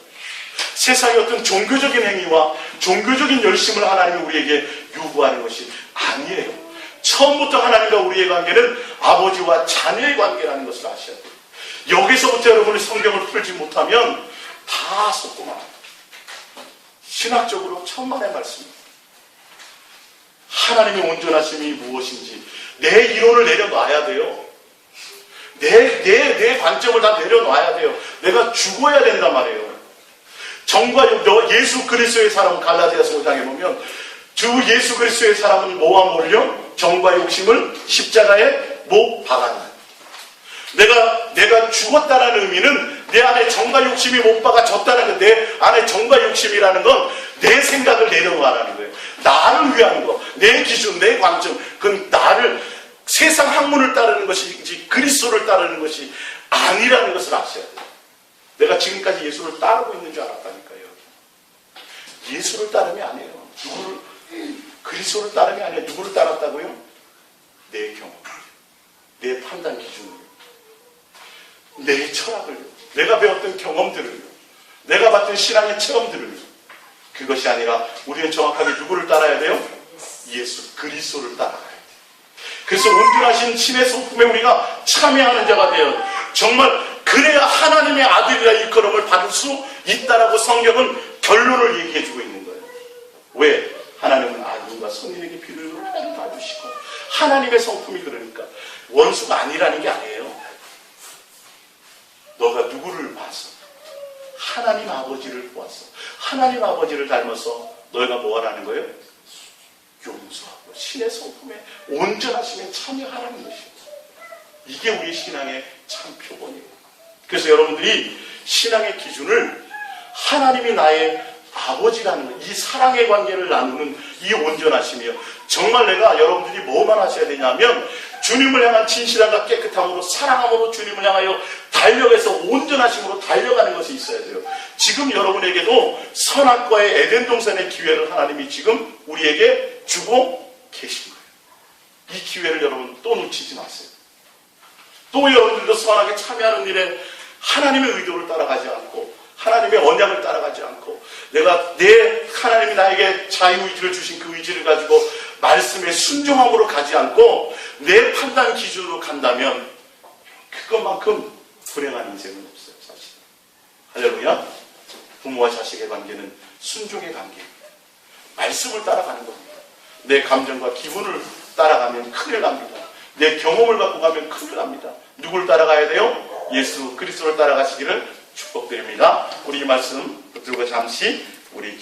[SPEAKER 1] 세상의 어떤 종교적인 행위와 종교적인 열심을 하나님이 우리에게 요구하는 것이 아니에요. 처음부터 하나님과 우리의 관계는 아버지와 자녀의 관계라는 것을 아셔야 돼요. 여기서부터 여러분이 성경을 풀지 못하면 다 속고 말합니다. 신학적으로 천만의 말씀입니다. 하나님의 온전하심이 무엇인지 내 이론을 내려놔야 돼요. 내 관점을 다 내려놔야 돼요. 내가 죽어야 된단 말이에요. 정과 육, 예수 그리스도의 사람은 갈라디아서 5장에 보면 주 예수 그리스도의 사람은 뭐와 몰려? 정과 욕심을 십자가에 못 박았나. 내가 죽었다는 의미는 내 안에 정과 욕심이 못 박아졌다는 거. 내 안에 정과 욕심이라는 건 내 생각을 내려놓으라는 거예요. 나를 위한 거, 내 기준, 내 관점, 그건 나를 세상 학문을 따르는 것이지 그리스도를 따르는 것이 아니라는 것을 아셔야 돼요. 내가 지금까지 예수를 따르고 있는 줄 알았다니까요. 예수를 따름이 아니에요. 그리스도를 따름이 아니에요. 누구를 따랐다고요? 내 경험, 내 판단 기준을, 내 철학을, 내가 배웠던 경험들을, 내가 봤던 신앙의 체험들을. 그것이 아니라 우리는 정확하게 누구를 따라야 돼요? 예수 그리스도를 따라가야 돼요. 그래서 온전하신 신의 성품에 우리가 참여하는 자가 되어 정말 그래야 하나님의 아들이라 일컬음을 받을 수 있다라고 성경은 결론을 얘기해주고 있는 거예요. 왜? 하나님은 악인과 선인에게 비를 봐주시고 하나님의 성품이 그러니까 원수가 아니라는 게 아니에요. 너가 누구를 봐서 하나님 아버지를 보았어. 하나님 아버지를 닮아서 너희가 뭐 하라는 거예요? 용서하고 신의 성품에 온전하심에 참여하라는 것이에요. 이게 우리 신앙의 참 표본이에요. 그래서 여러분들이 신앙의 기준을 하나님이 나의 아버지라는 것, 이 사랑의 관계를 나누는 이 온전하심이요. 정말 내가 여러분들이 뭐만 하셔야 되냐면 주님을 향한 진실함과 깨끗함으로 사랑함으로 주님을 향하여 달려가서 온전하심으로 달려가는 것이 있어야 돼요. 지금 여러분에게도 선악과의 에덴 동산의 기회를 하나님이 지금 우리에게 주고 계신 거예요. 이 기회를 여러분 또 놓치지 마세요. 또 여러분들도 선하게 참여하는 일에 하나님의 의도를 따라가지 않고 하나님의 언약을 따라가지 않고 내가 하나님이 나에게 자유의지를 주신 그 의지를 가지고 말씀에 순종함으로 가지 않고 내 판단 기준으로 간다면 그것만큼 불행한 인생은 없어요. 사실. 할렐루야. 부모와 자식의 관계는 순종의 관계입니다. 말씀을 따라가는 겁니다. 내 감정과 기분을 따라가면 큰일 납니다. 내 경험을 갖고 가면 큰일 납니다. 누굴 따라가야 돼요? 예수 그리스도를 따라가시기를 축복드립니다. 우리 이 말씀 붙들고 잠시 우리 기도